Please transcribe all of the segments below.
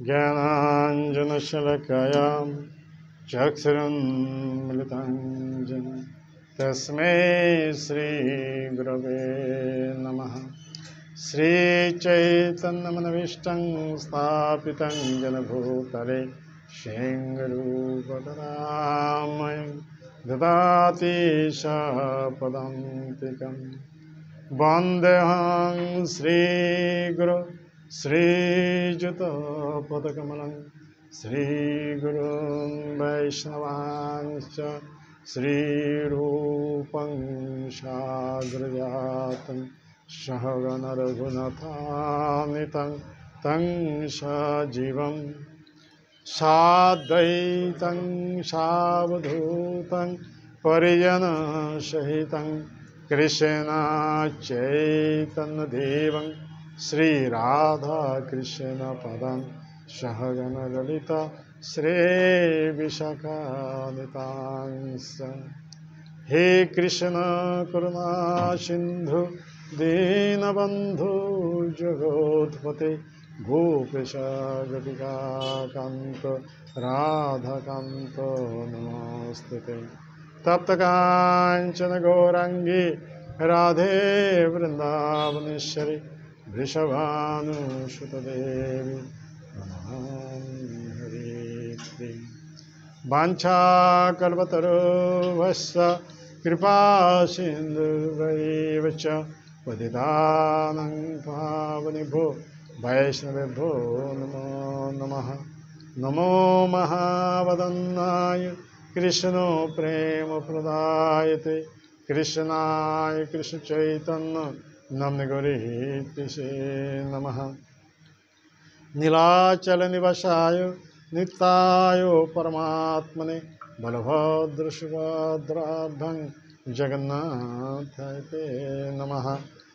ज्ञानाञ्जनशलाकयां चक्षुरुन्मिलितं येन तस्मै श्रीगुरवे नमः। श्रीचैतन्यमनविष्टं स्थापितं येन भूतले स्वयंरूपधरामयं ददाति शापदान्तिकं वन्देऽहं श्रीगुरो श्रीयुतपदकमलं श्रीगुरुं वैष्णवांश्च श्रीरूपं साग्रजातं सहगणरघुनाथान्वितं तं सजीवं साद्वैतं सावधूतं परिजनसहितं कृष्णचैतन्यदेवं श्रीराधाकृष्णपदं सहगणललिता श्रीविशाखान्वितांश्च। हे कृष्ण करुणा सिन्धु दीनबन्धु जगत्पते गोपेश गोपिकान्त राधाकान्त नमोस्तुते। तप्तकाञ्चन गौराङ्गी राधे वृन्दावनेश्वरी वृषभानुसुतदेवी नमामि हरे। वाञ्छाकल्पतरुभ्यश्च कृपा सिन्धुभ्यैव च पतितानां पावनेभ्यो वैष्णवेभ्यो नमो नमः। नमो महावदन्नाय कृष्णो प्रेम प्रदायते कृष्णाय कृष्ण चैतन्य नम्न गौरीतिसे नमः। नीलाचल निवासाय नित्याय परमात्मने बलभद्र सुभद्राभ्यां जगन्नाथाय ते नमः।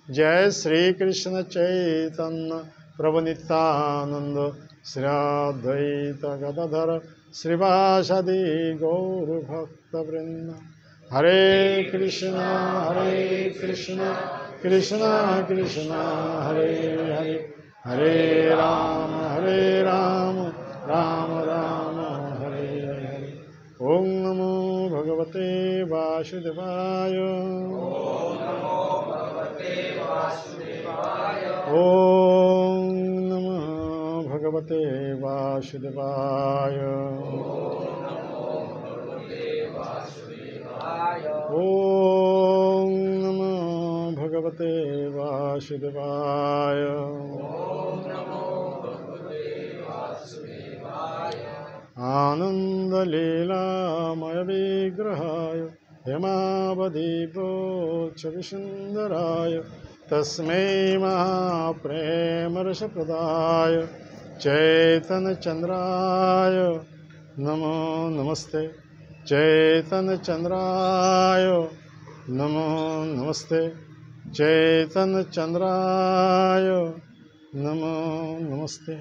जय श्री कृष्ण चैतन्य प्रभु नित्यानंद श्री अद्वैत गदाधर श्रीवासादि गौर भक्तवृंद। हरे कृष्णा कृष्ण कृष्ण हरे हरे, हरे राम राम राम हरे हरे। ओम नमो भगवते वासुदेवाय। ओम नमो भगवते वासुदेवाय। ओम नमो भगवते वासुदेवाय। आनंद लीलामय विग्रहाय हेमावदीपोच्छविसुन्दराय तस्मै महाप्रेमरसप्रदाय चैतन्यचन्द्राय नमो नमस्ते। चैतन्यचन्द्राय नमो नमस्ते। चैतन्यचन्द्राय नमो नमस्ते।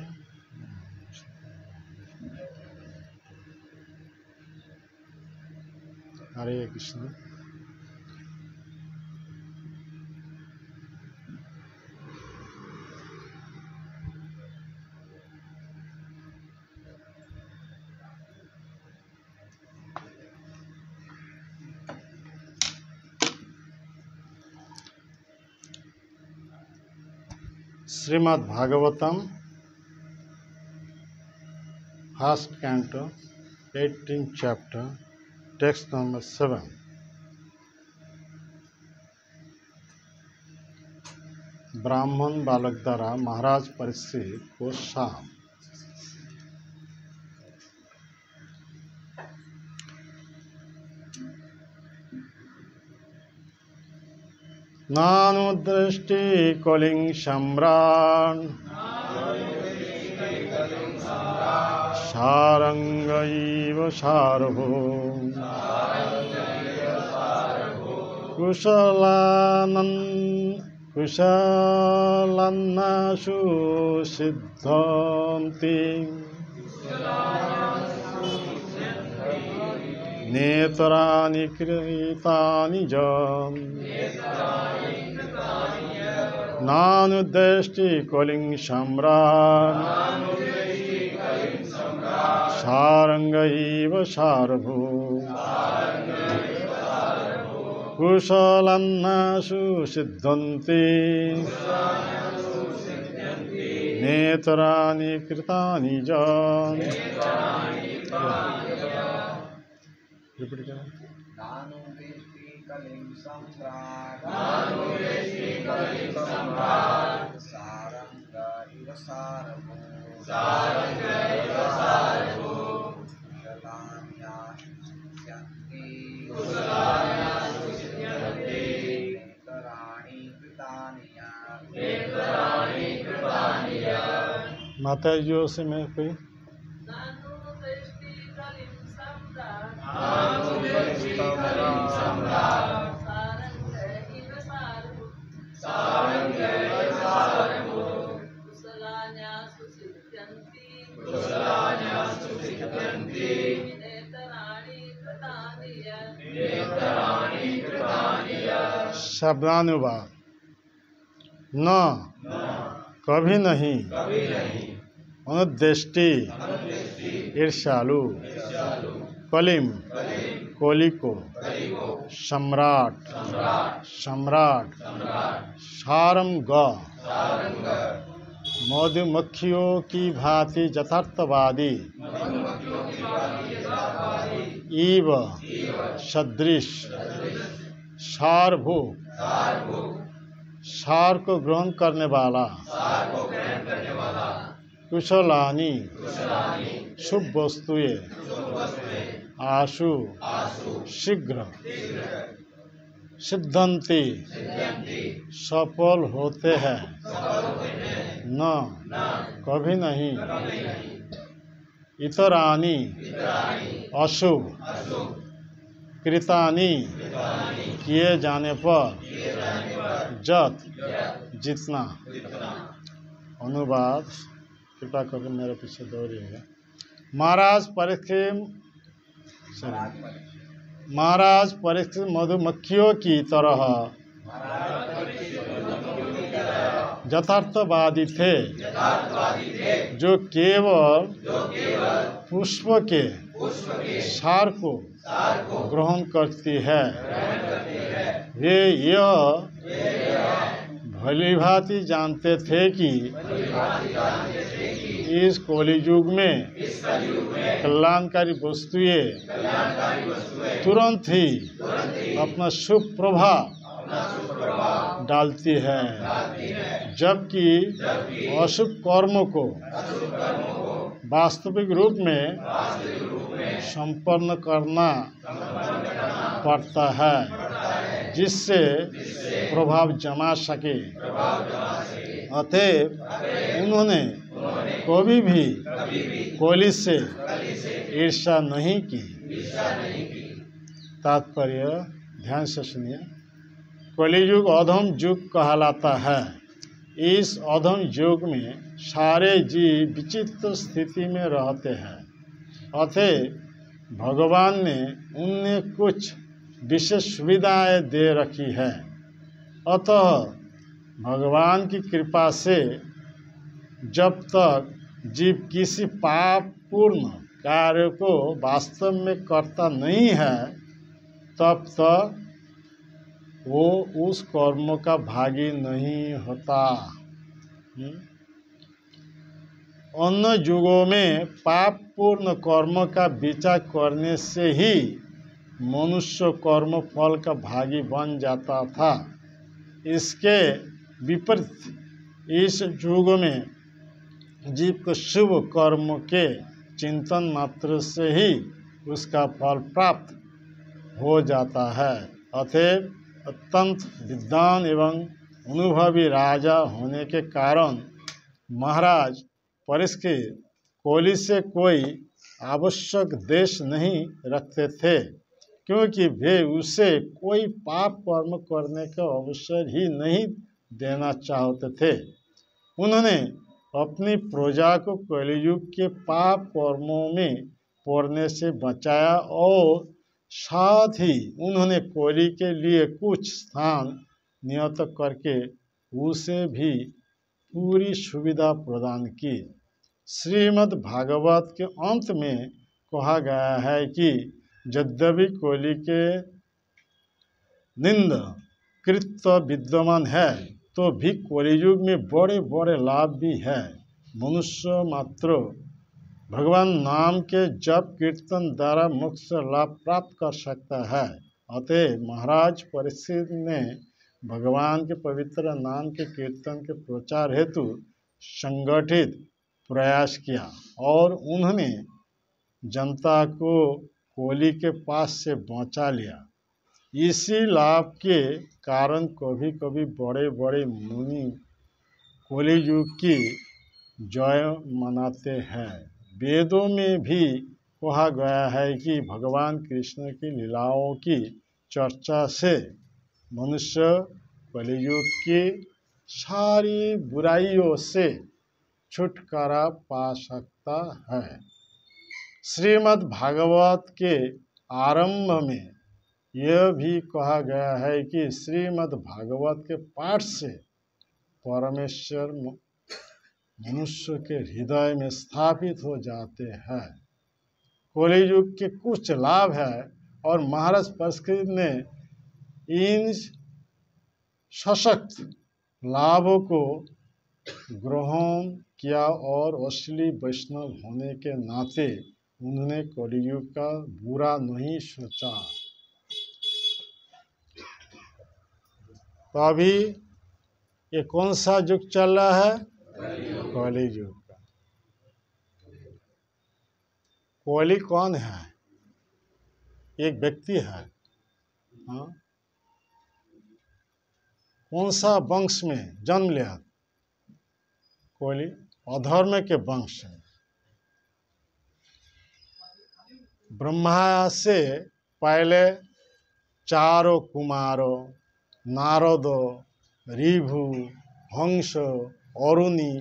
Hare Krishna. Shrimad Bhagavatam first canto 18th chapter text number 7। ब्राह्मण बालक द्वारा महाराज परीक्षित को शाप। नानुदृष्टि कलिंग सम्राट सारंग इव सार्वभौम कुशलान्नासु सिद्धन्ति नेत्राणि कृतानि जम् नानुदृष्टि कलिंग सम्राट सारंग इव सारभू कुशलन्नासु सिद्धन्ति नेत्राणि कृतानि च। रिपीट करें। माता जी से मैं कोई शब्दानुवाद। न कभी नहीं अनुदृष्टि ईर्ष्यालु कलिम कोलिको सम्राट सारम ग मधुमक्खियों की भांति यथार्थवादी इव सदृश सारभू सार को ग्रहण करने वाला कुशलानी शुभ वस्तुएं आशु शीघ्र सिद्धंती सफल होते हैं न कभी नहीं इतरानी अशुभ कृतानी किए जाने पर जत जितना। अनुवाद कृपा करके मेरे पीछे दौड़िएगा। महाराज परीक्षित मधुमक्खियों की तरह यथार्थवादी थे जो केवल पुष्प के सार को ग्रहण करती है। वे यह भलीभांति जानते थे कि इस कलियुग में कल्याणकारी वस्तुएं तुरंत ही अपना शुभ प्रभाव डालती है, जबकि अशुभ कर्मों को वास्तविक रूप में संपन्न करना पड़ता है जिससे प्रभाव जमा सके। अतएव उन्होंने कभी भी कोली से ईर्ष्या नहीं की। तात्पर्य ध्यान से सुनिए। कलियुग अधम युग कहलाता है। इस अधम युग में सारे जीव विचित्र स्थिति में रहते हैं। अतः भगवान ने उन्हें कुछ विशेष सुविधाएं दे रखी है। अतः भगवान की कृपा से जब तक जीव किसी पापपूर्ण कार्य को वास्तव में करता नहीं है तब तक वो उस कर्म का भागी नहीं होता। अन्य युगों में पापपूर्ण कर्म का विचार करने से ही मनुष्य कर्म फल का भागी बन जाता था। इसके विपरीत इस युग में जीव को शुभ कर्म के चिंतन मात्र से ही उसका फल प्राप्त हो जाता है। अतएव अत्यंत विद्वान एवं अनुभवी राजा होने के कारण महाराज परीक्षित कोली से कोई आवश्यक द्वेष नहीं रखते थे, क्योंकि वे उसे कोई पाप कर्म करने का अवसर ही नहीं देना चाहते थे। उन्होंने अपनी प्रजा को कलियुग के पाप कर्मों में पड़ने से बचाया और साथ ही उन्होंने कोली के लिए कुछ स्थान नियत करके उसे भी पूरी सुविधा प्रदान की। श्रीमद् भागवत के अंत में कहा गया है कि यद्यपि कोली के निंद कृत्य विद्यमान है तो भी कलियुग में बड़े बड़े लाभ भी है। मनुष्य मात्र भगवान नाम के जप कीर्तन द्वारा मोक्ष लाभ प्राप्त कर सकता है। अतः महाराज परीक्षित ने भगवान के पवित्र नाम के कीर्तन के प्रचार हेतु संगठित प्रयास किया और उन्होंने जनता को कोली के पास से बचा लिया। इसी लाभ के कारण कभी कभी बड़े बड़े मुनि कलियुग की जय मनाते हैं। वेदों में भी कहा गया है कि भगवान कृष्ण की लीलाओं की चर्चा से मनुष्य कलियुग की सारी बुराइयों से छुटकारा पा सकता है। श्रीमद् भागवत के आरंभ में यह भी कहा गया है कि श्रीमद् भागवत के पाठ से परमेश्वर मनुष्य के हृदय में स्थापित हो जाते हैं। कलियुग के कुछ लाभ है और महाराज परीक्षित ने इन सशक्त लाभों को ग्रहण किया और असली वैष्णव होने के नाते उन्होंने कलियुग का बुरा नहीं सोचा। तो अभी ये कौन सा युग चल रहा है? कलियुग का। कोली कौन है? एक व्यक्ति है। हाँ, कौन सा वंश में जन्म लिया? कोली अधर्म के वंश में। ब्रह्मा से पहले चारों कुमारों नारद, ऋभु, हंस, अरुणि,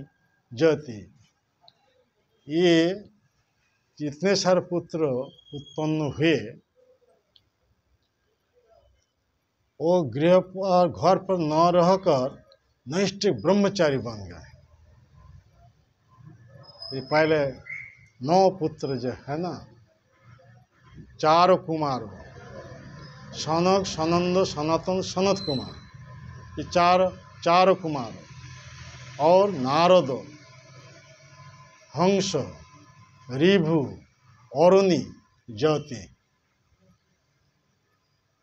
जति, ये जितने सारे पुत्र उत्पन्न हुए वो गृह और घर पर न रहकर नैष्ठिक ब्रह्मचारी बन गए। ये पहले 9 पुत्र जो है ना, चारों कुमारों सनक, सनंद, सनातन, सनत कुमार, ये चारों कुमार और नारद, हंस, ऋभु, अरुणि, ज्योति।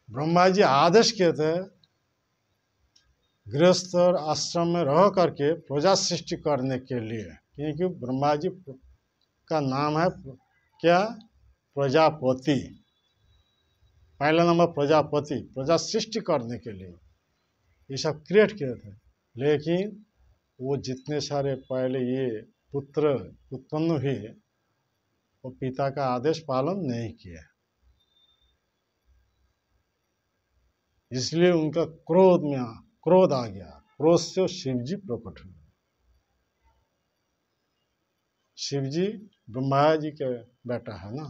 ब्रह्मा जी आदेश किए थे गृहस्थ और आश्रम में रह करके प्रजा सृष्टि करने के लिए, क्योंकि ब्रह्मा जी का नाम है क्या? प्रजापति। पहला नंबर प्रजापति, प्रजा सृष्टि करने के लिए ये सब क्रिएट किए थे। लेकिन वो जितने सारे पहले ये पुत्र उत्पन्न हुए वो पिता का आदेश पालन नहीं किया, इसलिए उनका क्रोध आ गया। क्रोध से शिव जी प्रकट हुए। शिव जी ब्रह्मा जी के बेटा है ना,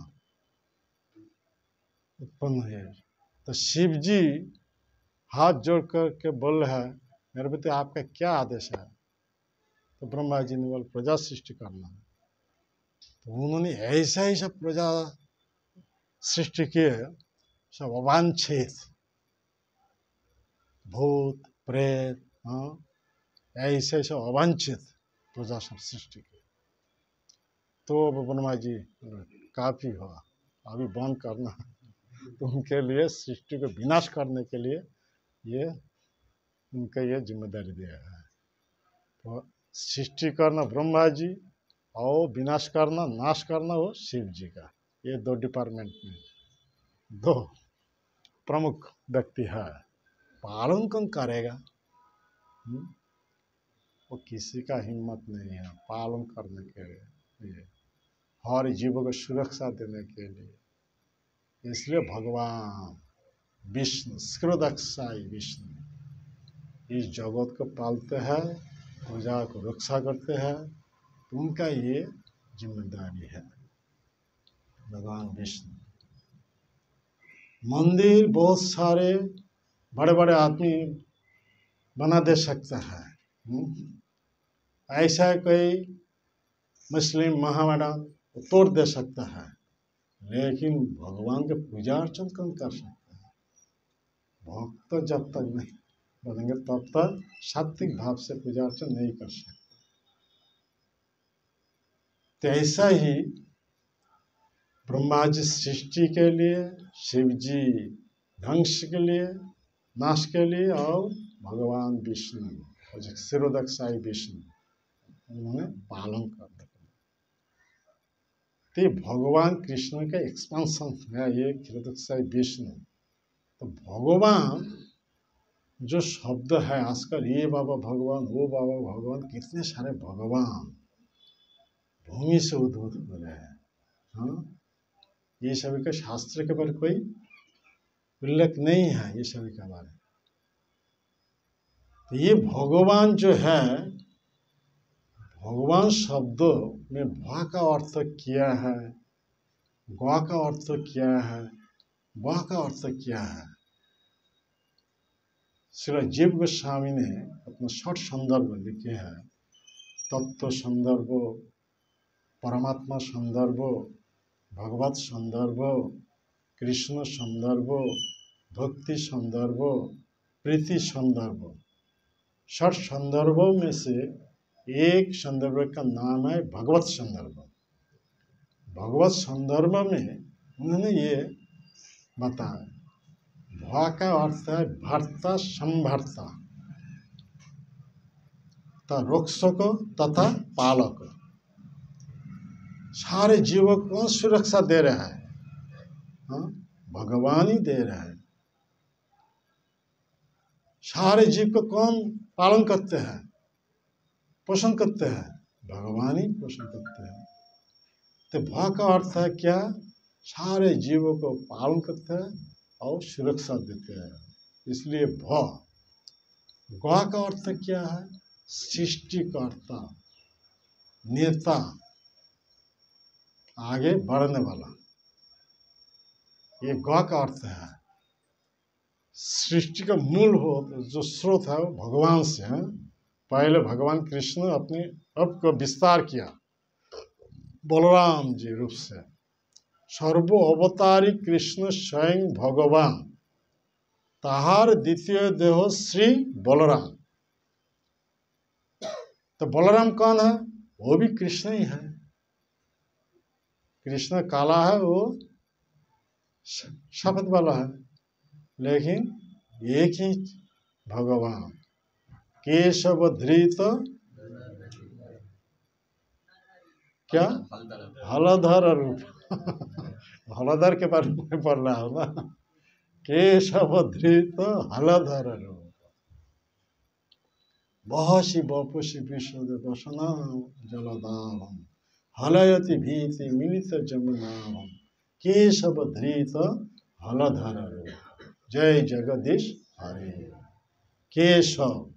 उत्पन्न हुए। तो शिव जी हाथ जोड़ करके बोल रहे हैं, मेरे प्रति आपका क्या आदेश है? तो ब्रह्मा जी ने बोला प्रजा सृष्टि करना है। तो उन्होंने ऐसा ही सब प्रजा सृष्टि किए, सब अवांछित भूत प्रेत, ऐसे सब अवांछित प्रजा सब सृष्टि की। तो ब्रह्मा जी काफी हुआ, अभी बंद करना। तो उनके लिए सृष्टि को विनाश करने के लिए ये उनका ये जिम्मेदारी दिया है। तो सृष्टि करना ब्रह्मा जी और विनाश करना, नाश करना वो शिव जी का। ये 2 डिपार्टमेंट में 2 प्रमुख व्यक्ति है। पालन कौन करेगा? वो किसी का हिम्मत नहीं है पालन करने के लिए, हर जीव को सुरक्षा देने के लिए। इसलिए भगवान विष्णु, क्षीरोदक्षाई विष्णु इस जगत को पालते हैं, प्रजा को रक्षा करते हैं। तो उनका ये जिम्मेदारी है। भगवान विष्णु मंदिर बहुत सारे बड़े बड़े आदमी बना दे सकता है। ऐसा कोई मुस्लिम महामेडन तोड़ दे सकता है, लेकिन भगवान के पूजा अर्चन कौन कर सकता है? भक्त जब तक नहीं बनेंगे तब तक सात्विक भाव से पूजा अर्चन नहीं कर सकते। तो ऐसा ही ब्रह्मा जी सृष्टि के लिए, शिव जी ध्वंस के लिए, नाश के लिए, और भगवान विष्णु क्षीरोदक विष्णु उन्होंने पालन कर दिया। तो भगवान कृष्ण का एक्सपेंशन है ये क्षीरोदक विष्णु। तो भगवान जो शब्द है आजकल, ये बाबा भगवान, वो बाबा भगवान, कितने सारे भगवान भूमि से उद्भूत हो रहे हैं। हाँ, ये सभी का शास्त्र के बारे कोई उल्लेख नहीं है, ये सभी के बारे। तो ये भगवान जो है, भगवान शब्द में भा का अर्थ क्या है, ग्वा का अर्थ क्या है, वा का अर्थ क्या है? श्री जीव गोस्वामी ने अपना 6 संदर्भ लिखे हैं। तत्व संदर्भ, परमात्मा संदर्भ, भगवत संदर्भ, कृष्ण संदर्भ, भक्ति संदर्भ, प्रीति संदर्भ। 6 संदर्भों में से एक संदर्भ का नाम है भगवत संदर्भ। भगवत संदर्भ में उन्होंने ये बताया, भा का अर्थ है भर्ता संभर्ता, रक्षक तथा पालक। सारे जीवों को सुरक्षा दे रहा है, हाँ, भगवान ही दे रहा है। सारे जीव को कौन पालन करते हैं, पोषण करते हैं? भगवान ही पोषण करते हैं। तो भा का अर्थ है क्या? सारे जीवों को पालन करते हैं और सुरक्षा देते हैं, इसलिए भ। ग्वा का अर्थ क्या है? सृष्टिकर्ता, नेता, आगे बढ़ने वाला, ये ग्वा का अर्थ है। सृष्टि का मूल हो जो स्रोत है वो भगवान से है। पहले भगवान कृष्ण अपने अब को विस्तार किया बलराम जी रूप से। सर्व अवतारी कृष्ण स्वयं भगवान, ताहार द्वितीय देह श्री बलराम। तो बलराम कौन है? वो भी कृष्ण ही है। कृष्ण काला है, वो शपथ वाला है, लेकिन एक ही भगवान। केशव धृत क्या? हलधर रूप हलधर के बारे में पढ़ रहा हो ना। केशव धृत हलधर रूप, बहसी बपुषि विश्व वसनाम जलदाभम, हलयति भीति मिलित जमुनाभम, केशव धृत हलधर रूप। जय जगदीश हरे। केशव,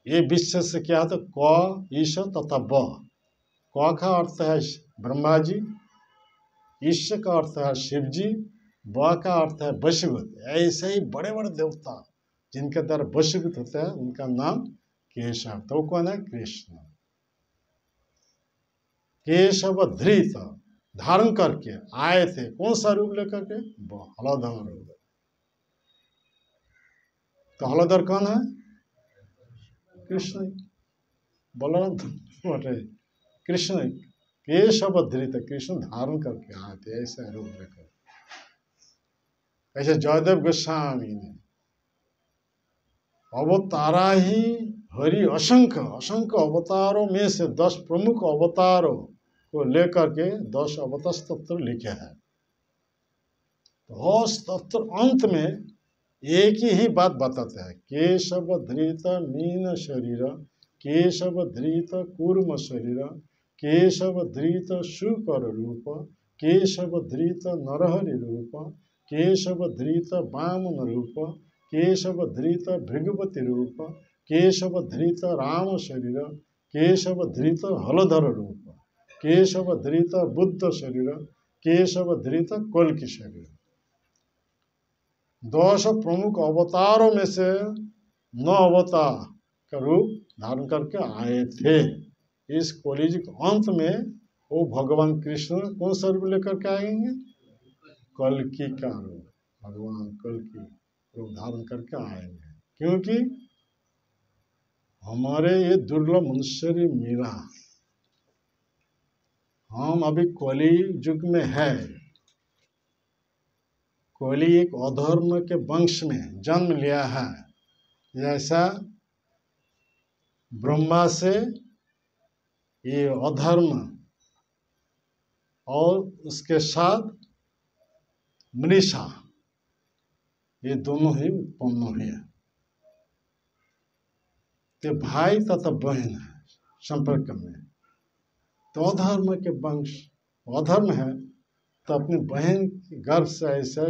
ये विश्व से क्या है? तो क, ईश तथा ब। क का अर्थ है ब्रह्मा जी, ईश का अर्थ है शिव जी, ब का अर्थ है वशीभूत। ऐसे ही बड़े बड़े देवता जिनके द्वारा वशीभूत होते हैं उनका नाम केशव। तो कौन है? कृष्ण। केशव धृत, धारण करके आए थे, कौन सा रूप लेकर के? हलधर रूप। तो हलधर कौन है? कृष्ण। बलराम कृष्ण। केशव धृत, कृष्ण धारण करके आए थे ऐसा रूप लेकर। ऐसे जयदेव गोस्वामी ने अवतारा ही हरि असंख्य असंख्य अवतारों में से 10 प्रमुख अवतारों को लेकर के 10 अवतार स्तोत्र लिखे हैं। तो स्तोत्र अंत में एक ही बात बताते हैं, केशव धृत मीन शरीर, केशव धृत कूर्म शरीर, केशव धृत शुकर रूप, केशव धृत नरहरि रूप, केशव धृत वामन रूप, केशव धृत भृगवती रूप, केशव धृत राम शरीर, केशव धृत हलधर रूप, केशव धृत बुद्ध शरीर, केशव धृत कल्कि शरीर। 10 प्रमुख अवतारों में से 9 अवतार का रूप धारण करके आए थे। इस कलियुग के अंत में वो भगवान कृष्ण कौन सा रूप लेकर के आएंगे? कल्कि का रूप, भगवान कल्कि रूप धारण करके आएंगे। क्योंकि हमारे ये दुर्लभ मनुष्य मिला, हम अभी कलि युग में है। कलि एक अधर्म के वंश में जन्म लिया है। जैसा ब्रह्मा से ये अधर्म और उसके साथ मनीषा, ये दोनों ही उत्पन्न हुए। तो भाई तथा बहन है संपर्क में, तो अधर्म के वंश, अधर्म है तो अपनी बहन के गर्भ से ऐसे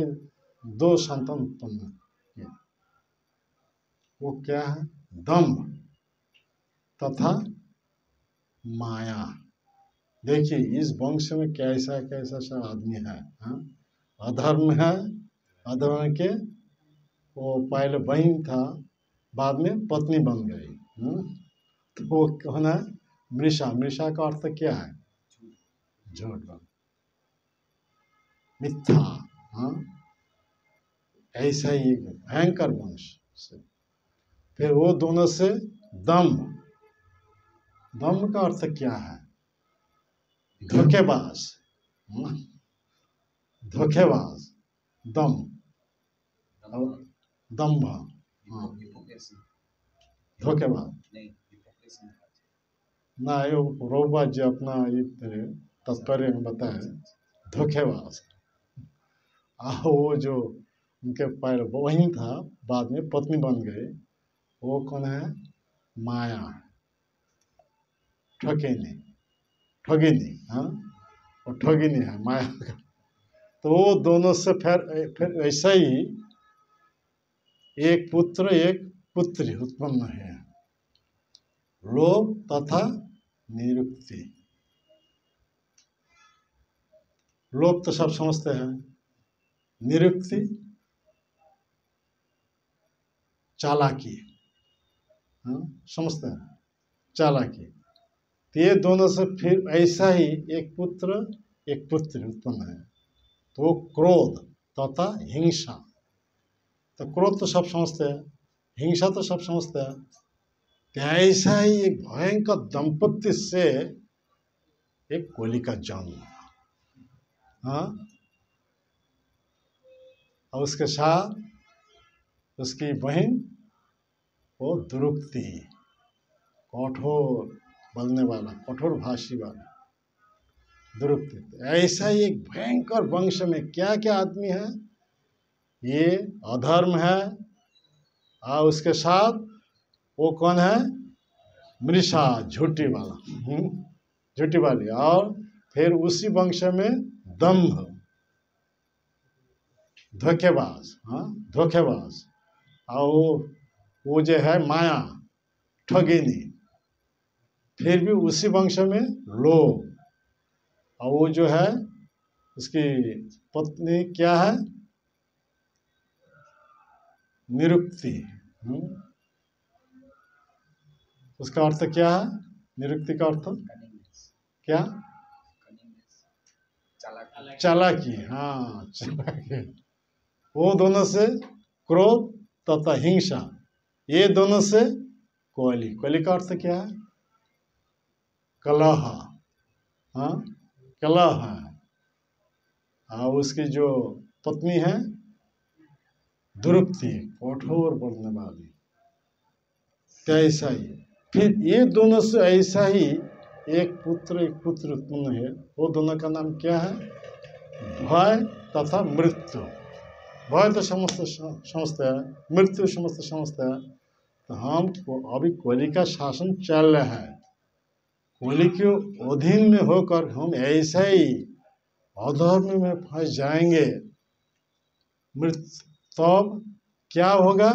2 संतान उत्पन्न किए। वो क्या है? दंभ तथा माया। देखिए इस वंश में कैसा कैसा सा आदमी है, हाँ? अधर्म है, अधर्म के वो पहले बहन था, बाद में पत्नी बन गई। तो वो कौन है? मृषा। मृषा का अर्थ क्या है? झूठ, मिथ्या। हाँ, ऐसा ही भयंकर वंश से। फिर वो दोनों से दंभ। दंभ का अर्थ क्या है? धोखेबाज, धोखेबाज, दंभ, दंभ, हाँ, धोखेबाज ना। ये रोबा जी अपना ये तात्पर्य में बताए धोखेबाज। वो जो उनके पहले बहन था, बाद में पत्नी बन गए, वो कौन है? माया, ठगिनी, ठगिनी। हाँ, वो ठगिनी है माया का। तो वो दोनों से फिर ऐसा ही एक पुत्र एक पुत्री उत्पन्न है। लोभ तथा निरुक्ति। लोभ तो सब समझते हैं, निरुक्ति चालाकी, हाँ, समझते हैं, चालाकी। तो ये दोनों से फिर ऐसा ही एक पुत्र एक पुत्री उत्पन्न है। तो क्रोध तथा हिंसा। तो क्रोध तो सब समझते हैं, हिंसा तो सब समझते हैं। तो ऐसा ही एक भयंकर दंपत्ति से एक कलि का जन्म, हाँ। और उसके साथ उसकी बहन वो दुरुक्ति, कठोर बोलने वाला, कठोर भाषी वाला दुरुक्ति। ऐसा ही एक भयंकर वंश में क्या क्या आदमी है? ये अधर्म है, और उसके साथ वो कौन है? मृषा, झूठी वाला, झूठी वाली। और फिर उसी वंश में दंभ, धोखेबाज, हाँ, धोखेबाज। और वो जो है माया, ठगिनी। फिर भी उसी वंश में लोभ। और वो जो है उसकी पत्नी क्या है? निरुक्ति। उसका अर्थ क्या है? निरुक्ति का अर्थ क्या? चालाकी, हाँ, चालाकी। वो दोनों से क्रोध तथा हिंसा, ये दोनों से कलि। कलि का अर्थ क्या है? कलह, हाँ, कलह है। और उसकी जो पत्नी है दुरुक्ति, कठोर बोलने वाली। ऐसा ही फिर ये दोनों से ऐसा ही एक पुत्र उत्पन्न है। वो दोनों का नाम क्या है? भय तथा मृत्यु। भय तो समझते हैं, मृत्यु समझते हैं। तो हम अभी कलि का शासन चल रहा है, कलि के अधीन में होकर हम ऐसा ही अधर्म में फंस जाएंगे। तब क्या होगा?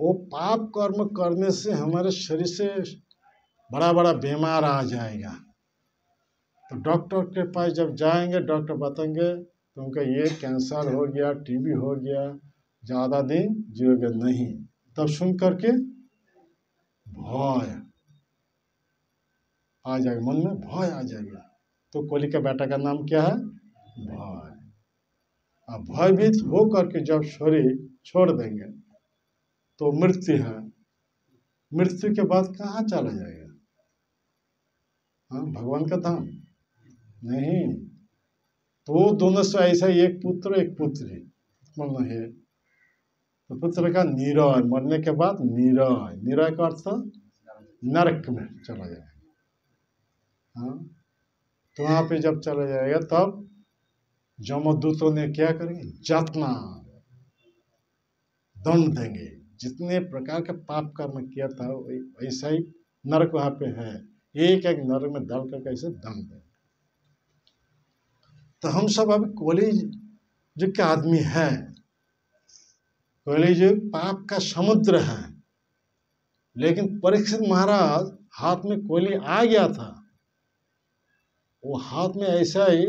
वो पाप कर्म करने से हमारे शरीर से बड़ा बड़ा बीमार आ जाएगा। तो डॉक्टर के पास जब जाएंगे, डॉक्टर बताएंगे तुमका ये कैंसर हो गया, टीबी हो गया, ज़्यादा दिन जियोगे नहीं। तब सुन करके भय, आ जाएगा, मन में भय आ जाएगा। तो कोली का बेटा का नाम क्या है? भय। अब भयभीत हो करके जब शरीर छोड़ देंगे तो मृत्यु है। मृत्यु के बाद कहाँ चला जाएगा? हाँ, भगवान का धाम नहीं। तो दोनों से ऐसा एक पुत्र एक पुत्री उत्पन्न है। तो पुत्र का निरय, मरने के बाद निरय, निरय का अर्थ नरक में चला जाएगा। हाँ, तो वहां पे जब चला जाएगा तब जमदूतों ने क्या करेंगे? जातना दंड देंगे। जितने प्रकार का पाप कर्म किया था ऐसा ही नरक वहां पे है। एक एक नरक में डाल कर कैसे दंड देंगे। तो हम सब अभी कलियुग के आदमी हैं। कलियुग पाप का समुद्र है। लेकिन परीक्षित महाराज हाथ में कोयली आ गया था। वो हाथ में ऐसा ही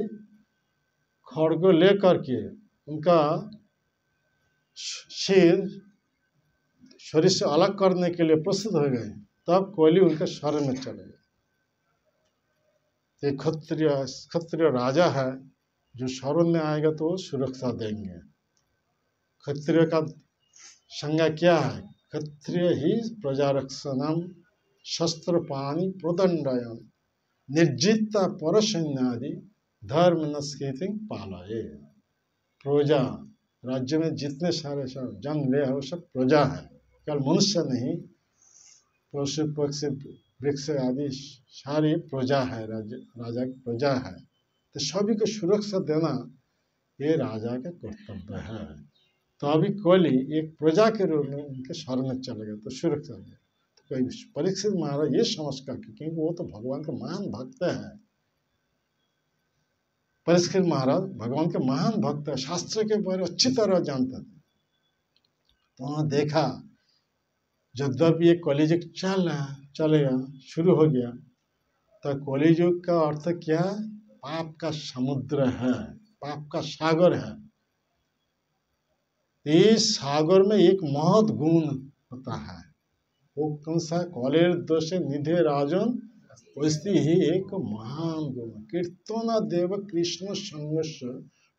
खड़ग लेकर के उनका सिर शरीर से अलग करने के लिए प्रस्तुत हो गए। तब कोयली उनके शरण में चले गए। एक क्षत्रिय राजा है, जो शरण में आएगा तो वो सुरक्षा देंगे। क्षत्रिय का संज्ञा क्या है? क्षत्रिय ही प्रजारक्षणम शस्त्र पाणी प्रदंडयन निर्जिता परसैन्यादि धर्म नस्कृति पालये। प्रजा, राज्य में जितने सारे सब जन्म ले है वो सब प्रजा है, केवल मनुष्य नहीं। पशु पक्षी वृक्ष आदि सारी प्रजा है, राजा की प्रजा है। तो सभी को सुरक्षा देना ये राजा का कर्तव्य है। तो अभी कोयली एक प्रजा के रूप में उनके शरण में चले गए तो सुरक्षा दे। तो परीक्षित महाराज ये समझ कर, क्योंकि वो तो भगवान के महान भक्त है। परीक्षित महाराज भगवान के महान भक्त है, शास्त्र के बारे में अच्छी तरह जानते थे। तो वहां देखा जब ये कलियुग चलेगा शुरू हो गया। तो कलियुग का अर्थ क्या? पाप का समुद्र है, पाप का सागर है। इस सागर में एक महत् गुण होता है। वो कौन सा? कलेर दोष निधे राजन वैसी ही एक महान गुण। कीर्तना देव कृष्ण संगस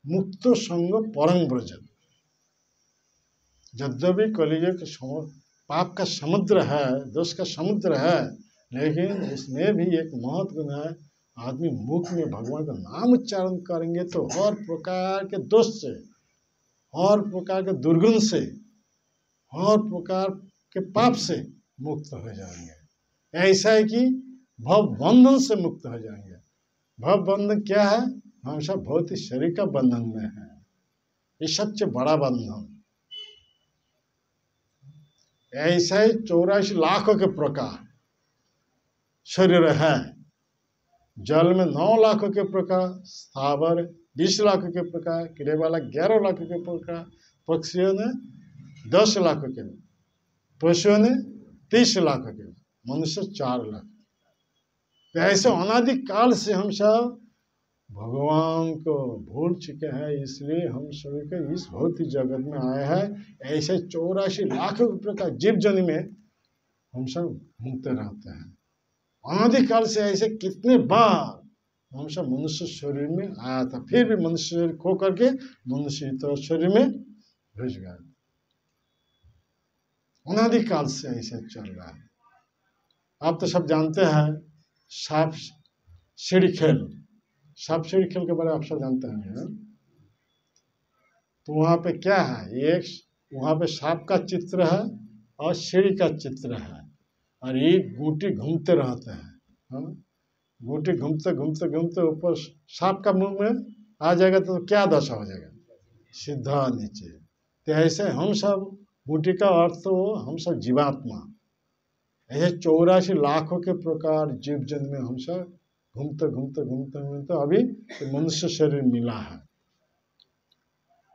मुक्त संग परम ब्रजन। यद्यपि कलियुग पाप का समुद्र है, दोष का समुद्र है, लेकिन इसमें भी एक महत् गुण है। आदमी मुख में भगवान का नाम उच्चारण करेंगे तो हर प्रकार के दोष से, हर प्रकार के दुर्गुण से, हर प्रकार के पाप से मुक्त हो जाएंगे। ऐसा है कि भव बंधन से मुक्त हो जाएंगे। भव बंधन क्या है? हम सब भौतिक शरीर का बंधन में है। ये सबसे बड़ा बंधन। ऐसा ही 84 लाख के प्रकार शरीर है। जल में 9 लाख के प्रकार, स्थावर 20 लाख के प्रकार, कीड़े वाला 11 लाख के प्रकार, पक्षियों ने 10 लाख के, पशुओं ने 30 लाख के, मनुष्य 4 लाख। तो ऐसे अनादिकाल से हम सब भगवान को भूल चुके हैं, इसलिए हम सभी के इस भौतिक जगत में आए हैं। ऐसे 84 लाख प्रकार जीव जन में हम सब घूमते रहते हैं। अनादिकाल से ऐसे कितने बार हम सब मनुष्य शरीर में आया था, फिर भी मनुष्य शरीर खो करके मनुष्य तो शरीर में घुस गया। अनादिकाल से ऐसे चल रहा है। आप तो सब जानते हैं सांप सीढ़ी खेल, सांप सीढ़ी खेल के बारे में आप सब जानते हैं। तो वहाँ पे क्या है? एक वहाँ पे सांप का चित्र है और सीढ़ी का चित्र है, और एक गूटी घूमते रहते हैं। हाँ, गूटी घूमते घूमते घूमते ऊपर सांप का मुंह में आ जाएगा तो क्या दशा हो जाएगा? सीधा नीचे। तो ऐसे हम सब, गूटी का अर्थ तो हम सब जीवात्मा, ऐसे 84 लाखों के प्रकार जीव जन में हम सब घूमते घूमते घूमते घूमते अभी तो मनुष्य शरीर मिला है।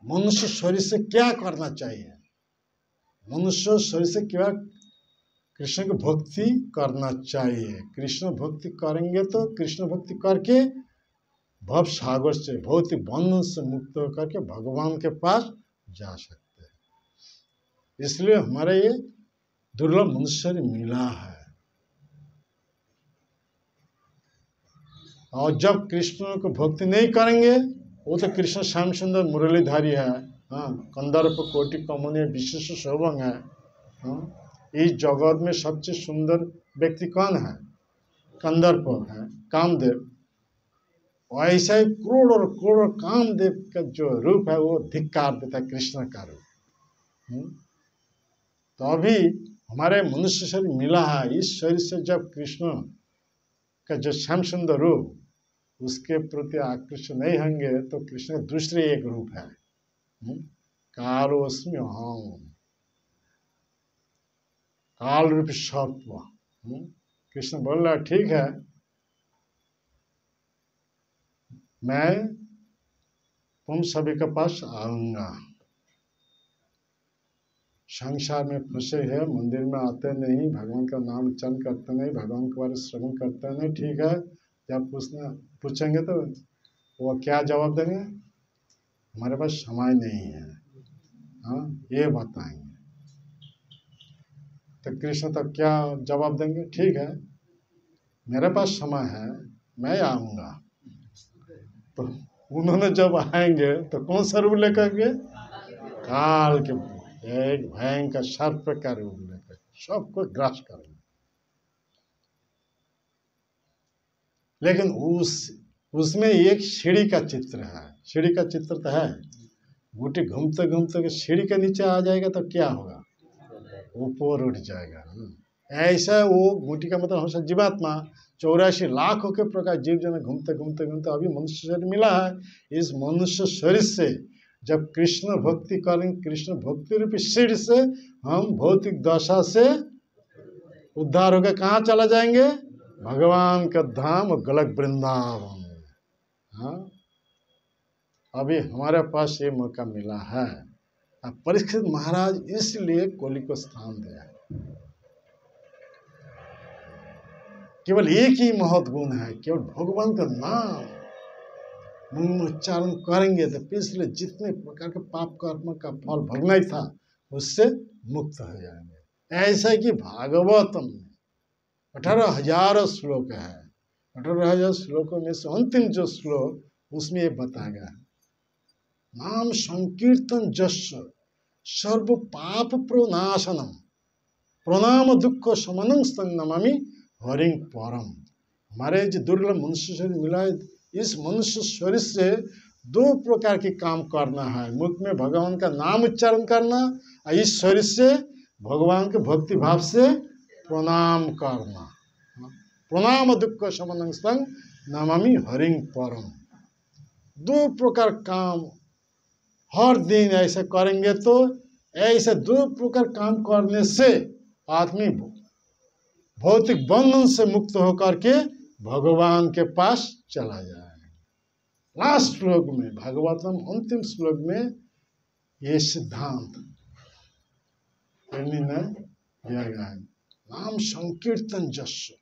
मनुष्य शरीर से क्या करना चाहिए? मनुष्य शरीर से क्या? कृष्ण की भक्ति करना चाहिए। कृष्ण भक्ति करेंगे तो कृष्ण भक्ति करके भव सागर से, भौतिक बंधन से मुक्त होकर के भगवान के पास जा सकते हैं। इसलिए हमारे ये दुर्लभ मनुष्य मिला है। और जब कृष्ण को भक्ति नहीं करेंगे, वो तो कृष्ण श्याम सुंदर मुरलीधारी है, हाँ, कंदर्प कोटि कमनीय विशेष शोभन है, हाँ, इस जगत में सबसे सुंदर व्यक्ति कौन है? कंदर्प है, कामदेव। ऐसा ही करोड़ और करोड़ कामदेव का जो रूप है वो धिक्कार देता है कृष्ण का रूप। तो अभी हमारे मनुष्य शरीर मिला है, इस शरीर से जब कृष्ण का जो श्याम सुंदर रूप उसके प्रति आकृष्ट नहीं होंगे तो कृष्ण का दूसरे एक रूप है, कालोस्मि अहम्, काल रूप सर्प। कृष्ण बोल रहा ठीक है, मैं तुम सभी के पास आऊंगा। संसार में फंसे हैं, मंदिर में आते नहीं, भगवान का नाम उच्चारण करते नहीं, भगवान के बारे श्रवण करते नहीं, ठीक है। जब पूछेंगे तो वो क्या जवाब देंगे? हमारे पास समय नहीं है, हाँ, ये बताएंगे। तो कृष्ण तो क्या जवाब देंगे? ठीक है, मेरे पास समय है, मैं आऊंगा। तो उन्होंने जब आएंगे तो कौन सा रूप लेकर के? काल के एक भयंकर सर्प का रूप लेकर सबको ग्रास करेंगे। लेकिन उसमें एक सीढ़ी का चित्र है, सीढ़ी का चित्र तो है, बूटी घूमते घूमते सीढ़ी के नीचे आ जाएगा तो क्या होगा? ऊपर उठ जाएगा। ऐसा वो बूटी का मतलब हमेशा जीवात्मा 84 लाख के प्रकार जीव जन घूमते घूमते घूमते अभी मनुष्य शरीर मिला है। इस मनुष्य शरीर से जब कृष्ण भक्ति करेंगे, कृष्ण भक्ति रूपी सीढ़ी से हम भौतिक दशा से उद्धार होकर कहाँ चला जाएंगे? भगवान का धाम गलक वृंदावन। हाँ, अभी हमारे पास ये मौका मिला है। अब परीक्षित महाराज इसलिए कोली को स्थान दिया। केवल एक ही महत् गुण है, केवल भगवान का नाम मुंह में उच्चारण करेंगे तो पिछले जितने प्रकार के पाप कर्म का फल भोगना ही था उससे मुक्त हो जाएंगे। ऐसा कि भागवतम में 18,000 श्लोक है, 18,000 श्लोकों में से अंतिम जो श्लोक उसमें ये बताया गया है, नाम संकीर्तन जस्य सर्व पाप प्रनाशनम प्रणाम दुख शमनं नमामि हरिं परम। हमारे जो दुर्लभ मनुष्य शरीर मिला है, इस मनुष्य शरीर से 2 प्रकार के काम करना है, मुख में भगवान का नाम उच्चारण करना और इस शरीर से भगवान के भक्ति भाव से प्रणाम करना। प्रणाम दुख शमनं नमामि हरिं परम। 2 प्रकार काम हर दिन ऐसे करेंगे तो ऐसे 2 प्रकार काम करने से आदमी भौतिक बंधन से मुक्त होकर के भगवान के पास चला जाए। लास्ट श्लोक में भागवतम अंतिम श्लोक में ये सिद्धांत ने दिया गया है, नाम संकीर्तन जस्य।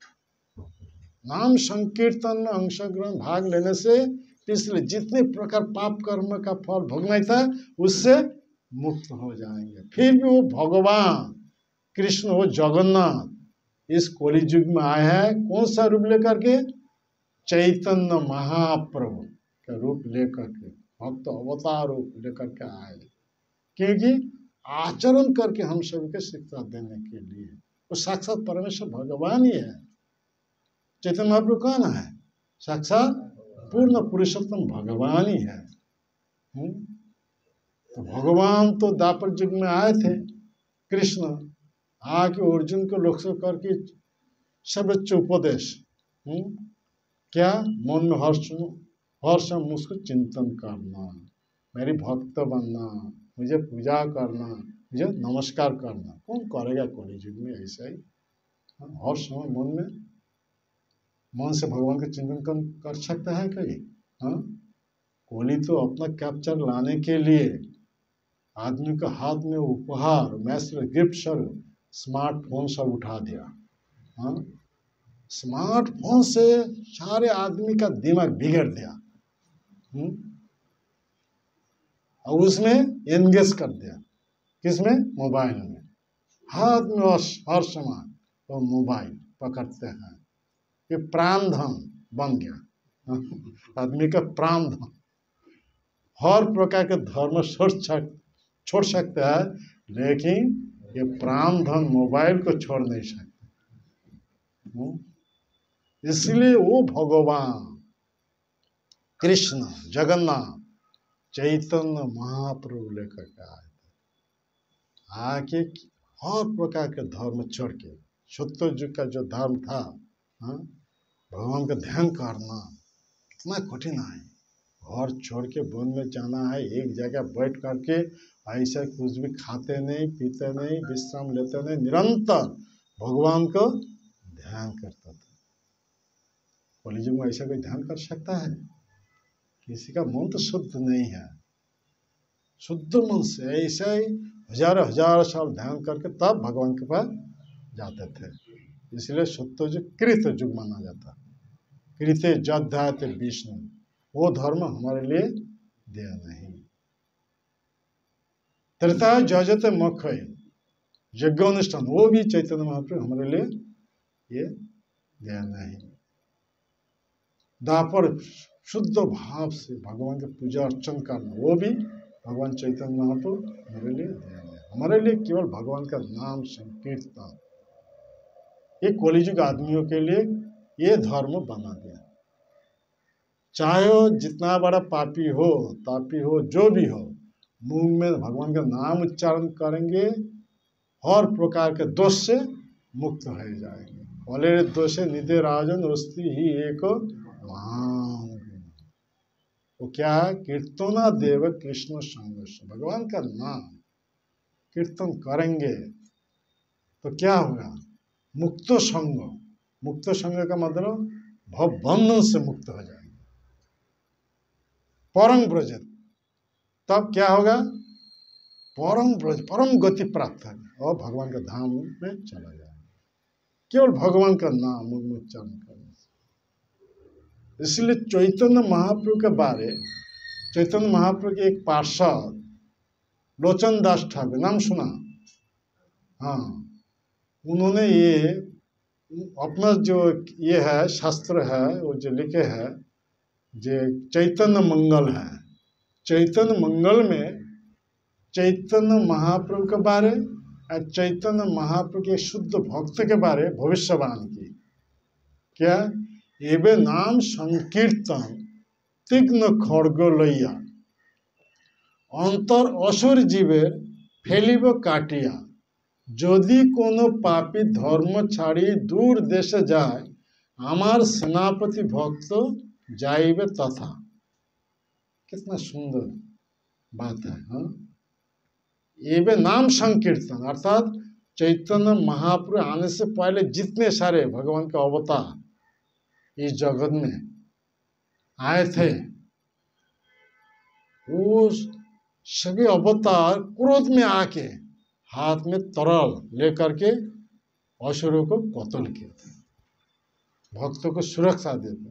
नाम संकीर्तन में अंशग्रहण भाग लेने से पिछले जितने प्रकार पाप कर्म का फल भोगना था उससे मुक्त हो जाएंगे। फिर भी वो भगवान कृष्ण, वो जगन्नाथ इस कलि युग में आए हैं, कौन सा रूप लेकर के? चैतन्य महाप्रभु का रूप लेकर के, भक्त अवतार रूप लेकर के आए, क्योंकि आचरण करके हम सभी को शिक्षा देने के लिए। वो साक्षात परमेश्वर भगवान ही है। चैतन्य महाप्रभु कौन है? साक्षात पूर्ण पुरुषोत्तम भगवान ही है। तो भगवान तो द्वापर युग में आए थे, कृष्ण आके अर्जुन को लक्ष्य करके सर्वोच्च उपदेश, क्या? मन में हर्ष मुझको चिंतन करना, मेरी भक्त बनना, मुझे पूजा करना, मुझे नमस्कार करना। कौन करेगा कलि युग में ऐसा ही? हर समय मन से भगवान का चिंतन कर सकता है कोई? हाँ, कोली तो अपना कैप्चर लाने के लिए आदमी के हाथ में उपहार, मैसेज, गिफ्ट सब स्मार्टफोन सब उठा दिया। हाँ, स्मार्टफोन से सारे आदमी का दिमाग बिगड़ दिया, और उसमें एंगेज कर दिया। किसमें? मोबाइल में। हाथ में हर समय तो मोबाइल पकड़ते हैं, ये प्राणधन बन गया। आदमी का प्राण धन, हर प्रकार के धर्म छोड़ सकता है, लेकिन ये प्राण धन मोबाइल को छोड़ नहीं सकते। इसलिए वो भगवान कृष्ण जगन्नाथ चैतन्य महाप्रभु लेकर के आए, आके हर प्रकार के धर्म छोड़ के, सत्य युग का जो धर्म था, भगवान का ध्यान करना कितना कठिन है। घर छोड़ के वन में जाना है, एक जगह बैठ करके ऐसा कुछ भी खाते नहीं पीते नहीं विश्राम लेते नहीं, निरंतर भगवान को ध्यान करता था। कलियुग में ऐसा कोई ध्यान कर सकता है? किसी का मन तो शुद्ध नहीं है। शुद्ध मन से ऐसा ही हजार साल ध्यान करके तब भगवान के पास जाते थे। इसलिए सत्य युग कृत युग माना जाता। कृते जध्याते विष्णु, वो धर्म हमारे लिए दिया नहीं। त्रेता जजते मखय यज्ञ अनुष्ठान, वो भी चैतन्य महाप्रभु हमारे लिए ये दिया नहीं। दापर शुद्ध भाव से भगवान की पूजा अर्चन करना, वो भी भगवान चैतन्य महाप्रभु हमारे लिए दिया नहीं। हमारे लिए केवल भगवान का नाम संकीर्तन, ये कलियुग आदमियों के लिए ये धर्म बना दिया। चाहे वो जितना बड़ा पापी हो तापी हो जो भी हो, मुंह में भगवान का नाम उच्चारण करेंगे, हर प्रकार के दोष से मुक्त हो जाएंगे। बोले दोषे निधे राजन रोस्ती ही एक महान, वो क्या है? कीर्तना देव कृष्ण संघर्ष, भगवान का नाम कीर्तन करेंगे तो क्या होगा? मुक्त संग, मुक्त संग का मतलब भव बंधन से मुक्त हो जाएंगे। परम ब्रज, तब क्या होगा? परम ब्रज, परम गति प्राप्त है और भगवान का धाम में चला जाएगा, केवल भगवान का नाम उच्चारण करने से। इसलिए चैतन्य महाप्रभु के बारे, चैतन्य महाप्रभु के एक पार्षद लोचन दास ठाकुर, नाम सुना? हाँ, उन्होंने ये अपना जो ये है शास्त्र है, वो जो लिखे है जो चैतन्य मंगल है, चैतन्य मंगल में चैतन्य महाप्रभु के बारे और चैतन्य महाप्रभु के शुद्ध भक्त के बारे भविष्यवाणी की। क्या? एबे नाम संकीर्तन तीक्ष्ण खड्ग लइया अंतर असुर जीवेर फेलिब काटिया, यदि कोनो पापी धर्म छाड़ी दूर देश जाए, आमार सेनापति भक्त जाइबे तथा। कितना सुंदर बात है। हाँ, ये नाम संकीर्तन अर्थात चैतन्य महाप्रभु आने से पहले जितने सारे भगवान के अवतार इस जगत में आए थे, वो सभी अवतार क्रोध में आके हाथ में तरल लेकर के असुरों को कत्ल किए थे, भक्तों को सुरक्षा देते,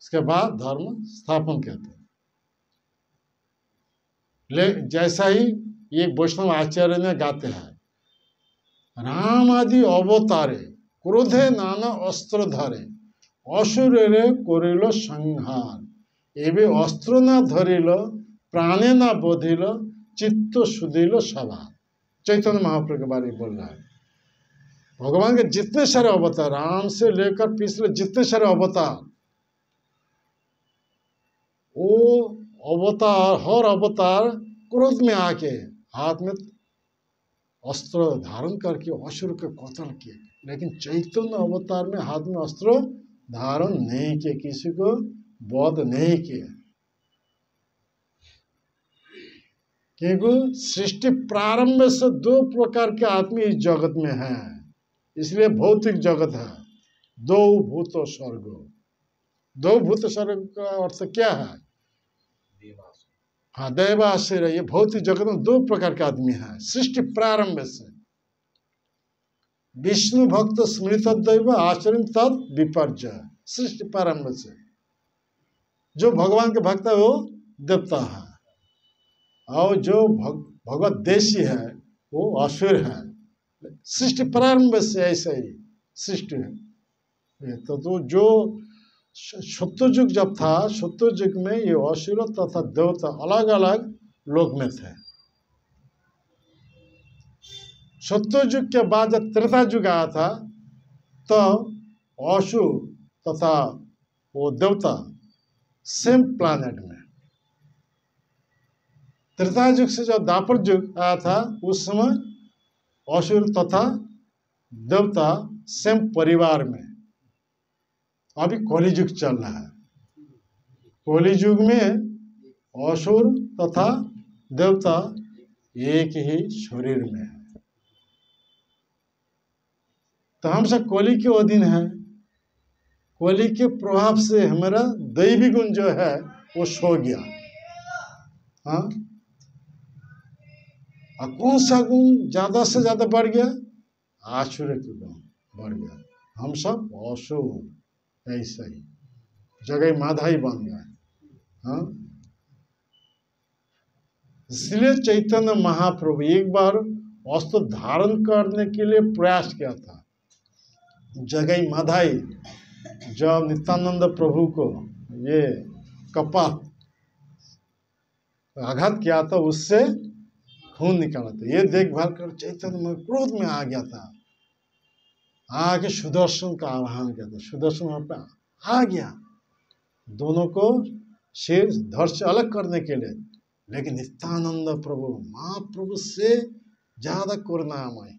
इसके बाद धर्म स्थापन कहते हैं। जैसा ही ये वैष्णव आचार्य ने गाते हैं, राम आदि अवतारे क्रोधे नाना अस्त्र धरे, असुरेरे करिल संहार, एबे अस्त्र ना धरिल प्राणे ना बोधिल, चित्त सुधिल सवार। चैतन्य महाप्रभु के बारे में बोल रहा है। भगवान के जितने सारे अवतार, राम से लेकर पिछले जितने सारे अवतार, वो अवतार हर अवतार क्रोध में आके हाथ में अस्त्र धारण करके असुर के कत्ल किए, लेकिन चैतन्य अवतार में हाथ में अस्त्र धारण नहीं किए, किसी को वध नहीं किए, क्योंकि सृष्टि प्रारंभ से दो प्रकार के आदमी इस जगत में हैं, इसलिए भौतिक जगत है। दो भूत स्वर्ग, दो भूत स्वर्ग का अर्थ क्या है? हाँ, दैवासुर। ये भौतिक जगत में दो प्रकार के आदमी हैं सृष्टि प्रारंभ से। विष्णु भक्त स्मृत दैव आचरण तद विपर्य, सृष्टि प्रारंभ से जो भगवान के भक्त है वो देवता है, और जो भगवत देशी है वो असुर है। सृष्टि प्रारंभ से ऐसे ही सृष्टि है। तो जो सत्य युग जब था, सत्य युग में ये असुर तथा देवता अलग अलग लोक में थे। सत्य युग के बाद जब त्रेता युग आया था, तो असुर तथा वो देवता सेम प्लैनेट में। त्रेता युग से जब द्वापर युग आया था, उस समय असुर तथा देवता सेम परिवार में। अभी कली युग चल रहा है। कली युग में असुर तथा देवता एक ही शरीर में है। तो हम सब कली के अधीन है। कली के प्रभाव से हमारा दैवी गुण जो है वो सो गया। हाँ, और कौन सा गुण ज्यादा से ज्यादा बढ़ गया? आसुर के गुण बढ़ गया। हम सब असुर ऐसा ही जगह माधा ही बन गया। हाँ, इसलिए चैतन्य महाप्रभु एक बार वस्त्र धारण करने के लिए प्रयास किया था। जगह माधाई जब नित्यानंद प्रभु को ये कपाल आघात किया था, उससे खून निकाला था। ये देखभाल कर चैतन्य में क्रोध में आ गया था। आके सुदर्शन का आह्वान किया था। सुदर्शन वहां पे आ गया, दोनों को सिर धड़ से अलग करने के लिए। लेकिन नित्यानंद प्रभु महाप्रभु से ज्यादा करुणामय।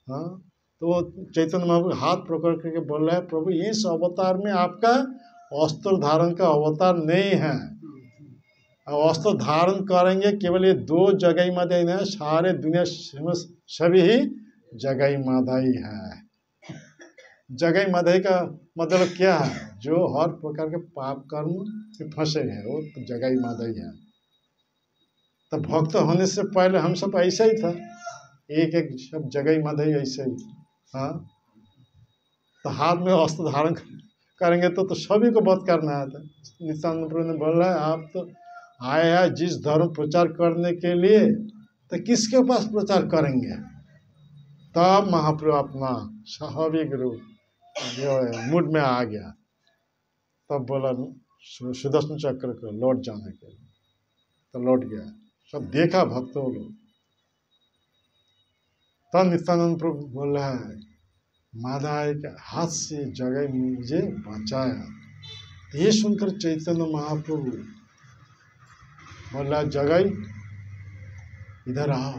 हाँ, तो चैतन्य महाप्रभु हाथ पकड़ करके बोल रहे हैं, प्रभु इस अवतार में आपका वस्त्र धारण का अवतार नहीं है। वस्त्र धारण करेंगे केवल ये दो जगह माधा ही है, सारे दुनिया सभी ही जगह माधा ही है। जगह माधा का मतलब क्या है? जो हर प्रकार के पाप कर्म में फंसे हैं, वो तो जगह माधा ही है। तो भक्त होने से पहले हम सब ऐसा ही था, एक एक सब जगह माधा ही ऐसा ही। हाँ, तो हाथ में वस्त्र धारण करेंगे तो सभी को वध करना है। था नित्यानंद प्रभु ने बोल रहा है, आप तो आए हैं जिस धर्म प्रचार करने के लिए, तो किसके पास प्रचार करेंगे? तब महाप्रभु अपना स्वाभाविक रूप जो है मूड में आ गया। तब बोला सुदर्शन चक्र को लौट जाने के लिए, तो लौट गया। सब देखा भक्तों लोग। तब नित्यानंद प्रभु बोल रहा है, माधाई के हाथ से जगह मुझे बचाया। ये सुनकर चैतन्य महाप्रभु बोला, जगह इधर आओ,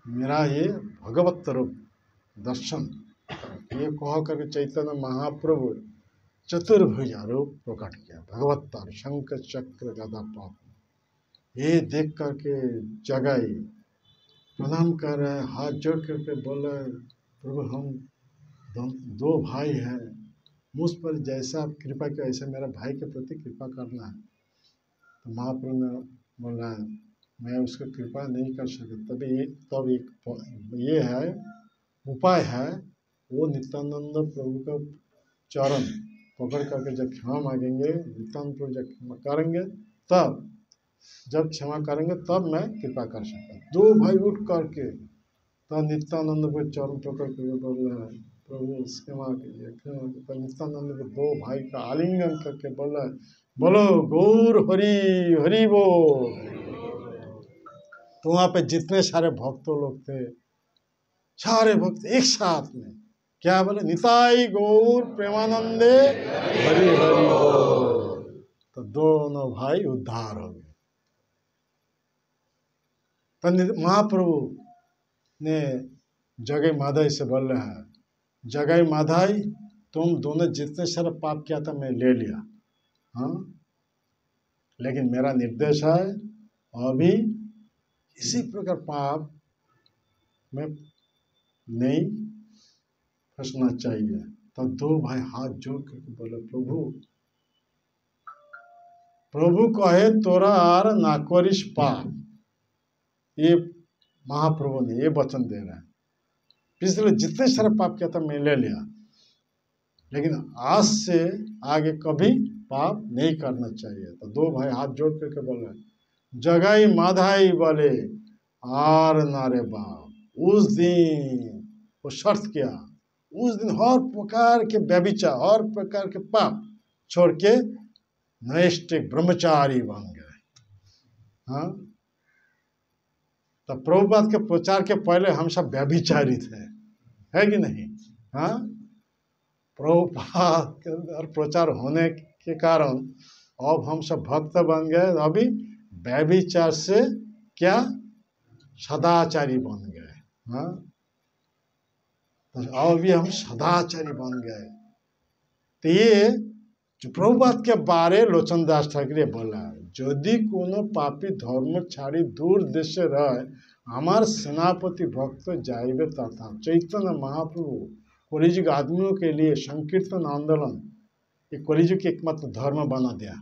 मेरा ये भगवत रूप दर्शन। ये कह करके चैतन्य महाप्रभु चतुर्भुजा रूप प्रकट किया, भगवत शंख चक्र गदा पात। ये देख करके जगह प्रणाम कर रहे, हाथ जोड़ करके बोल रहे, प्रभु हम दो भाई हैं, मुझ पर जैसा आप कृपा किया ऐसे मेरा भाई के प्रति कृपा करना है। तो महाप्रभु ने बोला, मैं उसको कृपा नहीं कर सका। तब एक ये है उपाय है, वो नित्यानंद प्रभु का चरण पकड़ करके जब क्षमा मांगेंगे, नित्यानंद प्रभु जब क्षमा करेंगे, तब जब क्षमा करेंगे तब मैं कृपा कर सकता। दो भाई उठ करके तब नित्यानंद को चरण पकड़ करके बोल रहा है, प्रभु क्षमा कीजिए, क्षमा कीजिए। तब नित्यानंद को दो भाई का आलिंगन करके बोल रहा है, बोलो गौर हरि हरि बोल। तो वहाँ पे जितने सारे भक्तों लोग थे, सारे भक्त एक साथ में क्या बोले, निताई गौर प्रेमानंदे हरि हरि बोल। तो दोनों भाई उद्धार हो गए। तो महाप्रभु ने जगह माधाई से बोल रहा है, जगह माधाई तुम दोनों जितने सारे पाप किया था मैं ले लिया। हाँ, लेकिन मेरा निर्देश है अभी इसी प्रकार पाप में नहीं फंसना चाहिए। तो दो भाई हाथ जोड़ करके बोले, प्रभु कहे तोरा आर ना करिस पाप। ये महाप्रभु ने ये वचन दे रहा है, पिछले जितने सारे पाप किया था मैं ले लिया, लेकिन आज से आगे कभी पाप नहीं करना चाहिए। तो दो भाई हाथ जोड़ करके बोले, जगाई माधाई बोले आर नारे बाप। उस दिन वो शर्त किया, उस दिन हर प्रकार के व्यभिचार, हर प्रकार के पाप छोड़ के नैष्ठिक ब्रह्मचारी बन गए। हाँ, तो प्रभुपाद के प्रचार के पहले हम सब व्यभिचारी थे, है कि नहीं? हाँ, प्रभुपाद के और प्रचार होने के कारण अब हम सब भक्त बन गए। अभी व्यभिचार से क्या सदाचारी बन गए। हाँ, तो अभी हम सदाचारी बन गए। तो ये जो प्रभुपाद के बारे लोचन दास ठाकुर बोला, यदि कोनो पापी धर्म छाड़ी दूर देश रहे हमार सेनापति भक्त जाइबे तथा चैतन्य महाप्रभु कलिजुग आदमियों के लिए संकीर्तन आंदोलन ये कलिजुग के एकमात्र धर्म बना दिया।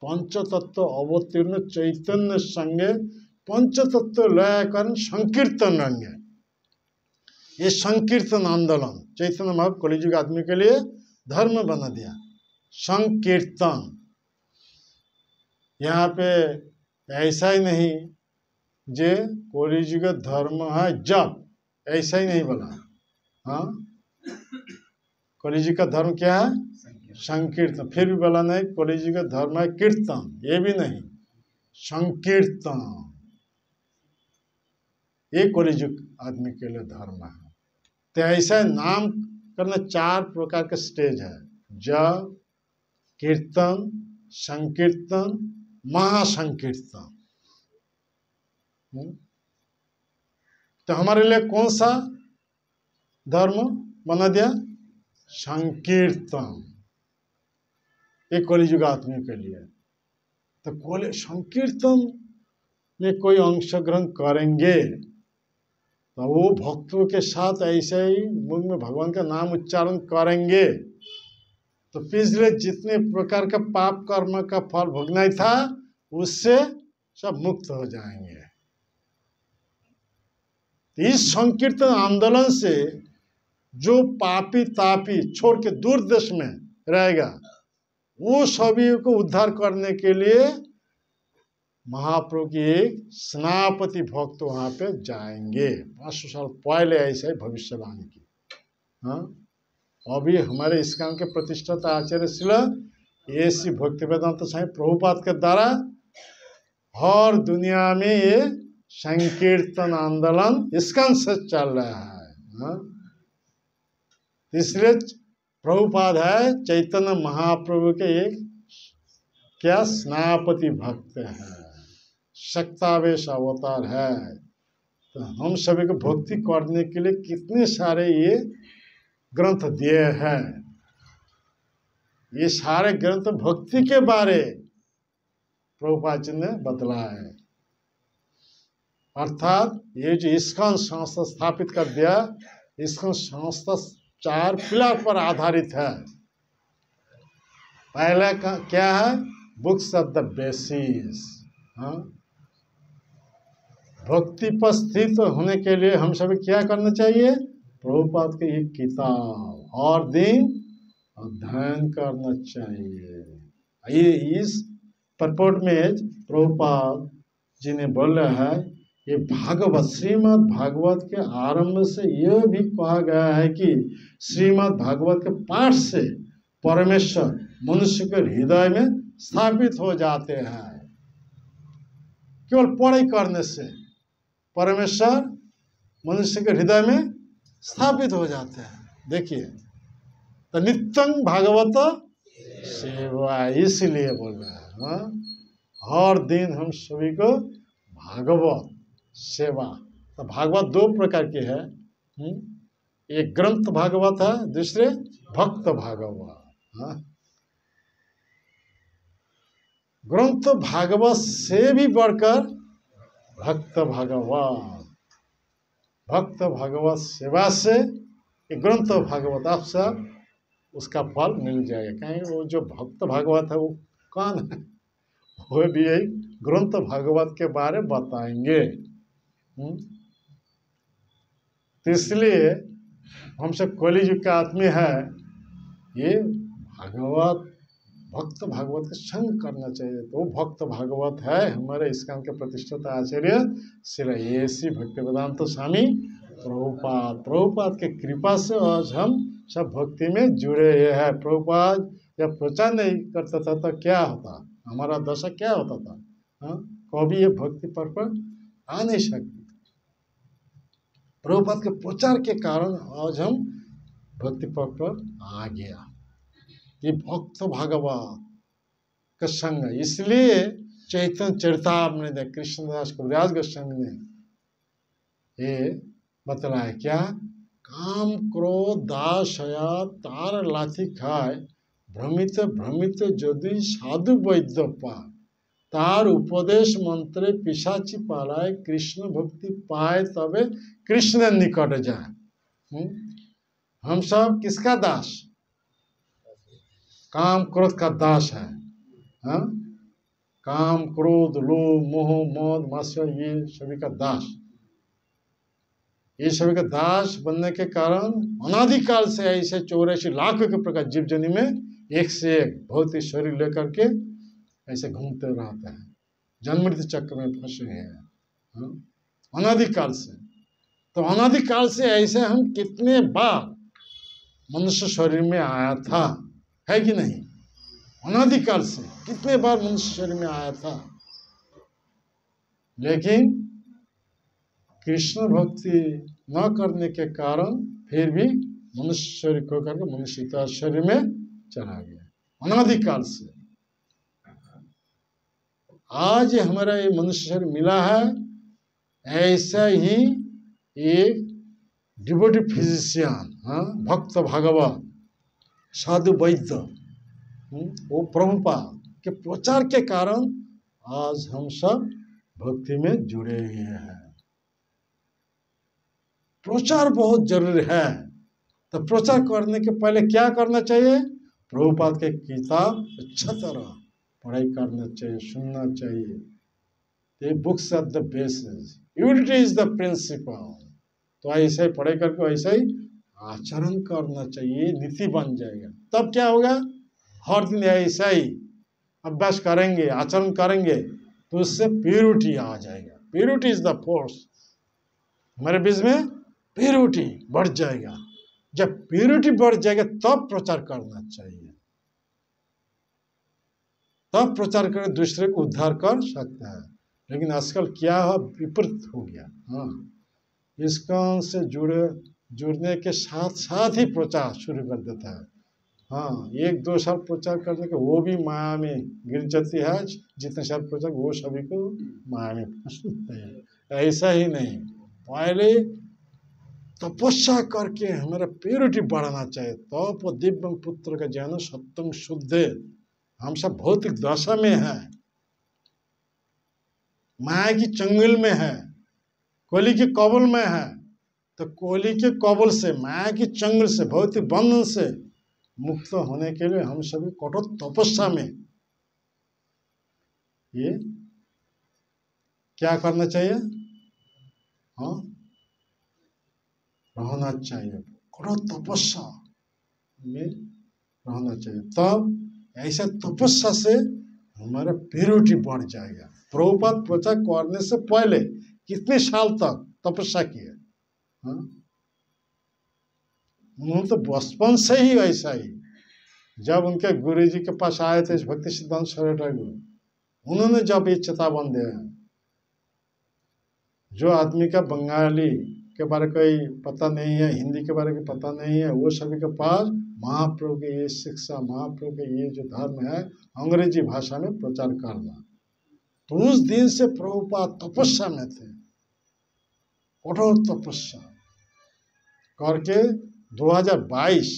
पंचतत्व अवतीर्ण चैतन्य संगे पंचतत्व लय कर संकीर्तन रंगे। ये संकीर्तन आंदोलन चैतन्य महाप्रभु कलिजुग आदमी के लिए धर्म बना दिया। संकीर्तन यहाँ पे ऐसा ही नहीं जे कलिजुग धर्म है जब, ऐसा ही नहीं बोला। हाँ, कलिजुग का धर्म क्या है? संकीर्तन। फिर भी बोला नहीं कलिजुग का धर्म है कीर्तन, ये भी नहीं, संकीर्तन ये कलिजुग आदमी के लिए धर्म है। तो ऐसा नाम करना 4 प्रकार के स्टेज है, जप, कीर्तन, संकीर्तन, महासंकीर्तन। तो हमारे लिए कौन सा धर्म बना दिया? संकीर्तन, ये कलिजुग आदमी के लिए। तो संकीर्तन में कोई अंशग्रहण करेंगे तो वो भक्तों के साथ ऐसे ही मुख में भगवान का नाम उच्चारण करेंगे तो पिछले जितने प्रकार का पाप कर्म का फल भोगना ही था उससे सब मुक्त हो जाएंगे। इस संकीर्तन आंदोलन से जो पापी तापी छोड़ के दूर देश में रहेगा वो सभी को उद्धार करने के लिए महाप्रभु की एक सेनापति भक्त वहां पे जाएंगे। 500 साल पहले ऐसे ही भविष्यवाणी की। हाँ, अभी हमारे इस्कॉन के प्रतिष्ठित आचार्य शिला ऐसी भक्तिवेदांत स्वामी प्रभुपाद के द्वारा हर दुनिया में ये संकीर्तन आंदोलन इस्कॉन से चल रहा है। हाँ? इसलिए प्रभुपाद है चैतन्य महाप्रभु के एक क्या सेनापति भक्त है, शक्तावेश अवतार है। तो हम सभी को भक्ति करने के लिए कितने सारे ये ग्रंथ दिए हैं। ये सारे ग्रंथ भक्ति के बारे प्रभुपाद जी ने बतलाया है। अर्थात ये जो इस्कॉन संस्था स्थापित कर दिया, इस्कॉन संस्था 4 पिलर पर आधारित है। पहला का क्या है? Books of the basis. हाँ, भक्ति पर स्थित होने के लिए हम सभी क्या करना चाहिए? प्रभुपाद की एक किताब हर दिन अध्ययन करना चाहिए। ये इस परपोर्ट में प्रभुपाद जी ने बोला है ये भागवत श्रीमद् भागवत के आरंभ से यह भी कहा गया है कि श्रीमद् भागवत के पाठ से परमेश्वर मनुष्य के हृदय में स्थापित हो जाते हैं। केवल पढ़ाई करने से परमेश्वर मनुष्य के हृदय में स्थापित हो जाते हैं। देखिए, तो नित्यं भागवत सेवा, इसलिए बोल रहा है। हाँ? हर दिन हम सभी को भागवत सेवा। तो भागवत 2 प्रकार के है। एक ग्रंथ भागवत है, दूसरे भक्त भागवत। हाँ? ग्रंथ भागवत से भी बढ़कर भक्त भागवत, भक्त भागवत सेवा से एक ग्रंथ भागवत आप सब उसका फल मिल जाएगा। कहीं वो जो भक्त भागवत है वो कौन है? वो भी यही ग्रंथ भागवत के बारे बताएंगे। तो इसलिए हमसे कलिजुग का आदमी है, ये भागवत भक्त भागवत का संग करना चाहिए। तो वो भक्त भागवत है हमारे इस्कॉन के प्रतिष्ठित आचार्य श्री ऐसी भक्तिवेदांत स्वामी प्रभुपाद। प्रभुपाद के कृपा से आज हम सब भक्ति में जुड़े हैं। प्रभुपाद या प्रचार नहीं करता था तो क्या होता, हमारा दशा क्या होता था? हाँ, कभी ये भक्ति पथ पर आ नहीं सकते। प्रभुपाद के प्रचार के कारण आज हम भक्ति पथ पर आ गया। ये भक्त भागवत का संग, इसलिए चैतन्य चरितामृत में कृष्णदास कविराज गोस्वामी ने ये बतलाया क्या, काम क्रोध दासया तार लाथी खाए, भ्रमित भ्रमित यदि साधु वैद्य पाए, तार उपदेश मंत्रे पिशाची पालाए, कृष्ण भक्ति पाए तबे कृष्ण निकट जाए। हम सब किसका दास? काम क्रोध का दास है। हाँ? काम क्रोध लोभ मोह मद मात्सर्य ये सभी का दास। ये सभी का दास बनने के कारण अनादिकाल से ऐसे 84 लाख के प्रकार जीव जनी में एक से एक भौतिक शरीर लेकर के ऐसे घूमते रहते हैं, जन्म मृत्यु चक्र में फंसे हैं अनादिकाल से। तो अनादिकाल से ऐसे हम कितने बार मनुष्य शरीर में आया था, है कि नहीं? अनादिकाल से कितने बार मनुष्य शरीर में आया था, लेकिन कृष्ण भक्ति न करने के कारण फिर भी मनुष्य शरीर को करके मनुष्य शरीर में चला गया अनादिकाल से। आज हमारा ये मनुष्य शरीर मिला है, ऐसा ही एक डिवोटी फिजिशियन, भक्त भागवत साधु वैद्य, वो प्रभुपाद के प्रचार के कारण आज हम सब भक्ति में जुड़े हुए हैं। प्रचार बहुत जरूरी है। तो प्रचार करने के पहले क्या करना चाहिए? प्रभुपाद के किताब अच्छा तरह पढ़ाई करना चाहिए, सुनना चाहिए। The books are the basis, unity is the principle। तो ऐसे ही पढ़ाई करके ऐसे ही आचरण करना चाहिए, नीति बन जाएगा। तब क्या होगा? हर दिन ऐसा ही अभ्यास करेंगे, आचरण करेंगे तो उससे प्यूरिटी आ जाएगा। Purity is the force. हमारे बीच में प्यूरिटी बढ़ जाएगा। जब प्यूरिटी बढ़ जाएगा तब प्रचार करना चाहिए, तब प्रचार कर दूसरे को उद्धार कर सकता है। लेकिन आजकल क्या है, विपरीत हो गया। हाँ, इस्कॉन से जुड़ने के साथ साथ ही प्रचार शुरू कर देता है। हाँ, 1-2 साल प्रचार करने के वो भी माया में गिर जाती है। जितने साल प्रचार वो सभी को माया में फंसते हैं। ऐसा ही नहीं, पहले तपस्या करके हमारा प्योरिटी बढ़ाना चाहिए। तो दिव्य पुत्र का ज्ञान सत्यम शुद्ध। हम सब भौतिक दशा में है, माया की चंगुल में है, कोली के कबल में है। तो कोली के कबल से, माया की चंगुल से, भौतिक बंधन से मुक्त होने के लिए हम सभी कठोर तपस्या में ये क्या करना चाहिए? हाँ, रहना चाहिए, कठोर तपस्या में रहना चाहिए। तब ऐसा तपस्या से हमारा प्योरिटी बढ़ जाएगा। प्रभुपाद प्रचार करने से पहले कितने साल तक तपस्या किए? उन्होंने तो बचपन से ही ऐसा ही, जब उनके गुरुजी के पास आए थे भक्ति सिद्धांत सरस्वती ठाकुर, उन्होंने जब ये चेतावन दिया, जो आदमी का बंगाली के बारे कोई पता नहीं है, हिंदी के बारे में पता नहीं है, वो सभी के पास महाप्रभु की ये शिक्षा, महाप्रभु के ये जो धर्म है अंग्रेजी भाषा में प्रचार करना। तो उस दिन से प्रभुपाद तपस्या में थे, कठोर तपस्या करके 1922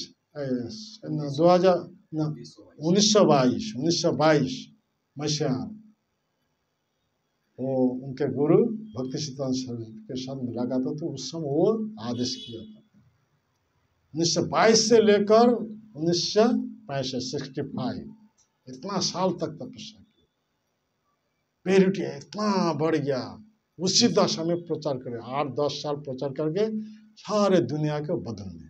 मसीहा वो उनके गुरु भक्ति सिद्धांत के साथ मुलाकात था। तो उस समय वो आदेश किया था 1922 से लेकर 1965 इतना साल तक तपस्या की। प्योरिटी इतना बढ़ गया, उसी दशा में प्रचार करे, 8-10 साल प्रचार करके सारे दुनिया को बदल दिया।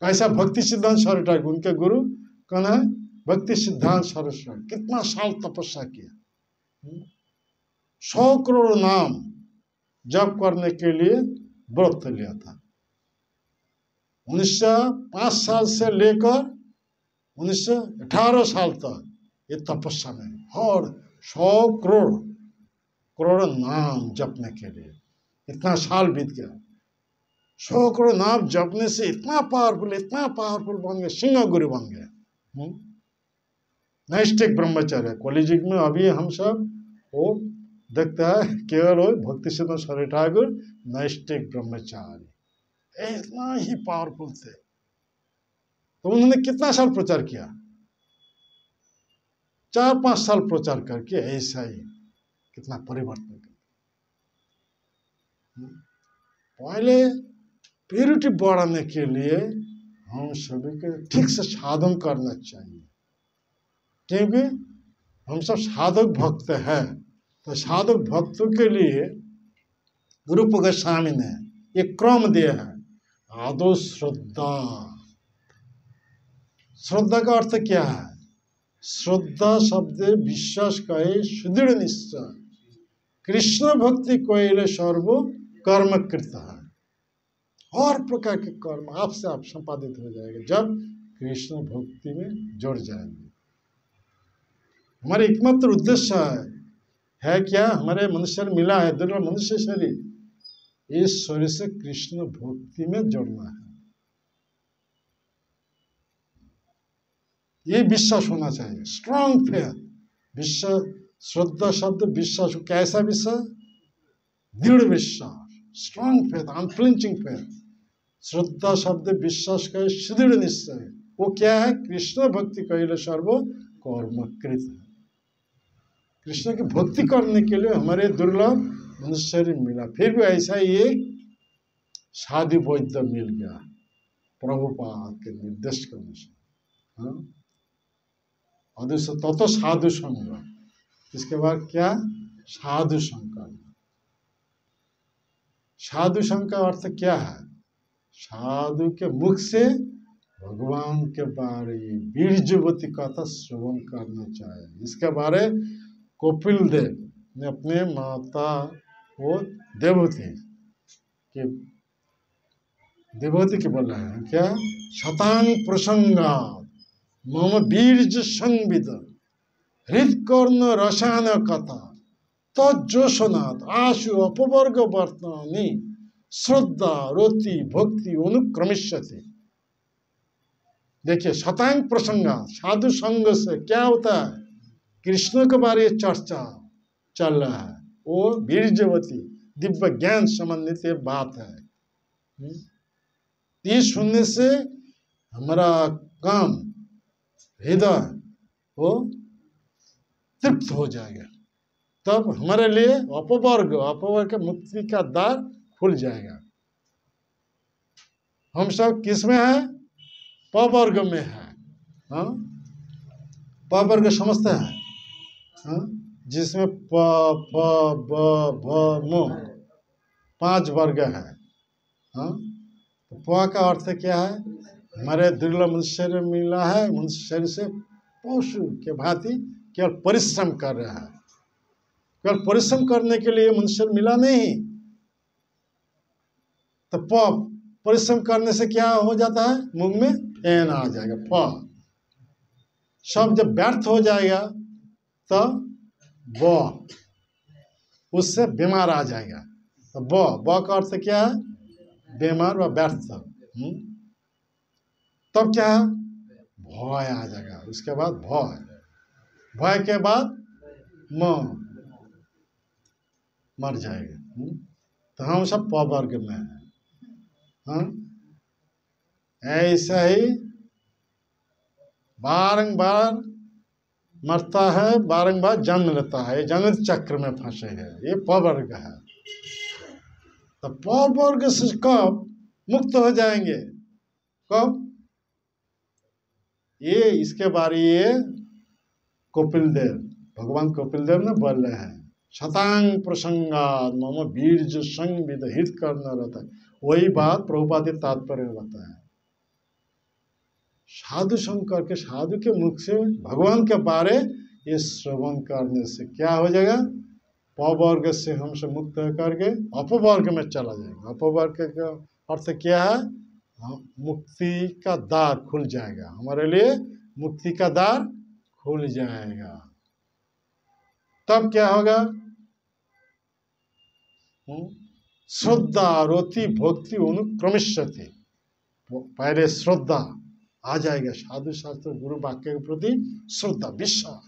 ऐसा भक्ति सिद्धांत सरस्वती ठाकुर, उनके गुरु कौन है? भक्ति सिद्धांत सरस्वती। कितना साल तपस्या किया, 100 करोड़ नाम जप करने के लिए व्रत लिया था। 1905 साल से लेकर 1918 साल तक ये तपस्या में, और 100 करोड़ नाम जपने के लिए इतना साल बीत गया। 100 करोड़ नाम जपने से इतना पावरफुल बन गए, सिंह गुरु बन गए। नैष्ठिक ब्रह्मचर्य कॉलेज में अभी हम सब वो देखता है, केवल वो भक्ति सिद्धांत सरस्वती ठाकुर नैष्ठिक ब्रह्मचारी इतना ही पावरफुल थे। तो उन्होंने कितना साल प्रचार किया? 4-5 साल प्रचार करके ऐसा ही कितना परिवर्तन किया। पहले प्यूरिटी बढ़ाने के लिए हम सभी को ठीक से साधन करना चाहिए, क्योंकि हम सब साधक भक्त हैं। तो साधक भक्तों के लिए रूप गोस्वामी ने एक क्रम दिया है। आदो श्रद्धा। श्रद्धा का अर्थ क्या है? श्रद्धा शब्द विश्वास कहे सुदृढ़ निश्चय, कृष्ण भक्ति कोइले सर्व कर्म कृत है। हर प्रकार के कर्म आपसे आप संपादित हो जाएगा जब कृष्ण भक्ति में जुड़ जाएंगे। हमारे एकमात्र उद्देश्य है क्या? हमारे मनुष्य मिला है दुर्लभ मनुष्य शरीर, इस शरीर से कृष्ण भक्ति में जोड़ना है। ये विश्वास होना चाहिए, स्ट्रॉन्ग फेथ। विश्वास, श्रद्धा शब्द विश्वास, कैसा विश्वास? दृढ़ विश्वास, स्ट्रॉन्ग फेथ, अनफ्लिंचिंग फेथ। श्रद्धा शब्द विश्वास का सुदृढ़ निश्चय, वो क्या है? कृष्ण भक्ति कैले सर्व कर्मकृत है। कृष्ण की भक्ति करने के लिए हमारे दुर्लभ मनुष्य शरीर मिला। फिर भी ऐसा ही एक साधु वैद्य मिल गया प्रभुपाद के निर्देश के अनुसार। अदृश्य तत्व साधु संग। इसके बाद क्या? साधु संग करना। साधु संग का अर्थ क्या है? साधु के मुख से भगवान के बारे बीरजवती कथा श्रवण करना चाहिए। इसके बारे कपिल देव ने अपने माता वो देवहूति के बोला है क्या? शतांग प्रसंगात मम बीर्ज संविद हृदकर्ण रसायन कथा तज्जोशनाथ आशु अपवर्ग वर्तनी श्रद्धा रोति भक्ति अनुक्रमिष्यति। देखिए, शतांग प्रसंगात साधु संग से क्या होता है? कृष्ण के बारे में चर्चा चल रहा है, वो बीरजवती दिव्य ज्ञान संबंधित ये बात है। ये सुनने से हमारा काम हृदय वो तृप्त हो जाएगा, तब हमारे लिए अपवर्ग के मुक्ति का द्वार खुल जाएगा। हम सब किस में है? पवर्ग में है। पवर्ग समझते हैं? जिसमें प फ ब भ म 5 वर्ग है। तो प का अर्थ क्या है? हमारे दुर्लभ मनुष्य शरीर मिला है, मनुष्य शरीर से पशु के भांति केवल परिश्रम कर रहा है। केवल परिश्रम करने के लिए मनुष्य मिला नहीं। तो प परिश्रम करने से क्या हो जाता है? मुंह में फेन आ जाएगा। प सब जब व्यर्थ हो जाएगा तो ब उससे बीमार आ जाएगा। तो ब का अर्थ क्या है? बीमार व व्यर्थ। तब क्या है? भय आ जाएगा। उसके बाद भय के बाद मर जाएगा। तो हम सब प वर्ग में हैं। ऐसा ही बारंबार मरता है, बारंबार जन्म लेता है, जन्म चक्र में फंसे है। ये प वर्ग है। तो प वर्ग से कब मुक्त हो जाएंगे? कब? ये इसके बारे ये कपिल देव, भगवान कपिल देव ने बोल रहे हैं। शतांग प्रसंगात मम बीर्ज संविद हित करना रहता है। वही बात प्रभुपाद तात्पर्य बताया है। साधु संग करके साधु के मुख से भगवान के बारे ये श्रवण करने से क्या हो जाएगा? पवर्ग से हमसे मुक्त करके अपवर्ग में चला जाएगा। अपवर्ग का अर्थ क्या है? मुक्ति का द्वार खुल जाएगा, हमारे लिए मुक्ति का द्वार खुल जाएगा। तब क्या होगा? श्रद्धा रोति भक्ति अनुक्रमिष्यति। पहले श्रद्धा आ जाएगा, साधु शास्त्र गुरु वाक्य के प्रति श्रद्धा, विश्वास,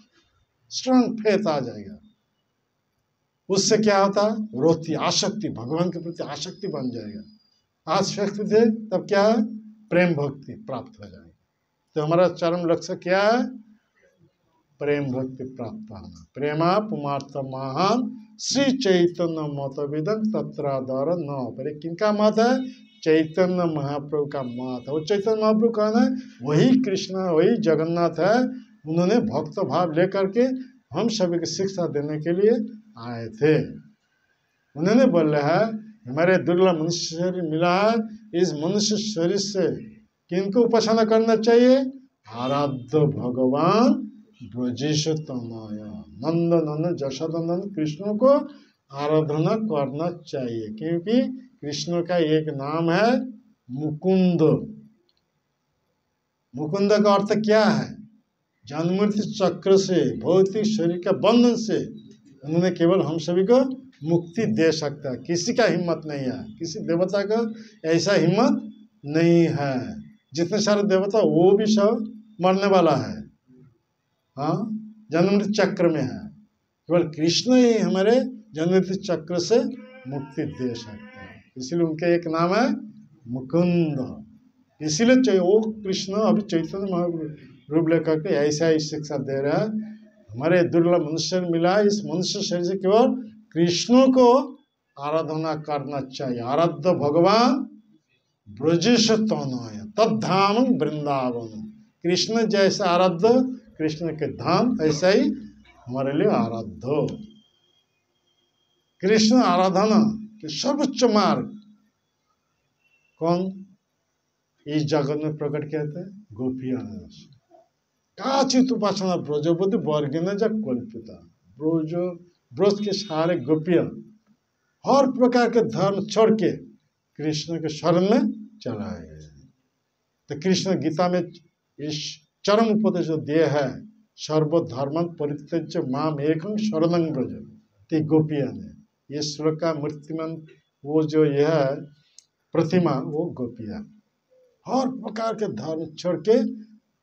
स्ट्रांग फेथ आ जाएगा। उससे क्या होता? रोति आसक्ति, भगवान के प्रति आसक्ति बन जाएगा। आसक्ति से तब क्या है? प्रेम भक्ति प्राप्त हो जाएगी। तो हमारा चरम लक्ष्य क्या है? प्रेम भक्ति प्राप्त होना। प्रेमा पुमार्थ महान श्री चैतन्य मतविदं तत्रादर न परे। किनका मत है? चैतन्य महाप्रभु का मत है। वो चैतन्य महाप्रभु कौन है? वही कृष्ण, वही जगन्नाथ है। उन्होंने भक्त भाव लेकर के हम सभी को शिक्षा देने के लिए आए थे। उन्होंने बोला है हमारे दुर्लभ मनुष्य शरीर मिला है, इस मनुष्य शरीर से किनको उपासना करना चाहिए? आराध्य भगवान ब्रजेश तनय, नंद नंदन जशोदानंदन कृष्ण को आराधना करना चाहिए, क्योंकि कृष्ण का एक नाम है मुकुंद। मुकुंद का अर्थ क्या है? जन्ममृत्यु चक्र से, भौतिक शरीर के बंधन से उन्होंने केवल हम सभी को मुक्ति दे सकता है। किसी का हिम्मत नहीं है, किसी देवता का ऐसा हिम्मत नहीं है। जितने सारे देवता वो भी सब मरने वाला है, हाँ, जन्ममृत्यु चक्र में है। केवल कृष्ण ही हमारे जन्ममृत्यु चक्र से मुक्ति दे सकते हैं। इसीलिए उनका एक नाम है मुकुंद। इसीलिए वो कृष्ण अभी चैतन्य महारूप लेकर के ऐसा ही शिक्षा दे रहा है। हमारे दुर्लभ मनुष्य मिला, इस मनुष्य शरीर से केवल कृष्ण को आराधना करना चाहिए। आराध्य भगवान ब्रजेश तनय तद्धाम वृंदावन। कृष्ण जैसा आराध्य, कृष्ण के धाम ऐसा ही हमारे लिए आराध्य। कृष्ण आराधना के सर्वोच्च मार्ग कौन इस जगत में प्रकट किया था? गोपियां। काचित उपासना ब्रजपति वर्गिन जब कल्पिता। ब्रज के सारे गोपियां हर प्रकार के धर्म छोड़ के कृष्ण के शरण में चला गए। तो कृष्ण गीता में इस चरम उपदेश जो दिए है, सर्वधर्म परित्यज्य माम एकं शरणं व्रज, ते गोपियां ने। ये श्लोक का मूर्तिमान वो जो यह प्रतिमा, वो गोपियां हर प्रकार के धर्म छोड़ के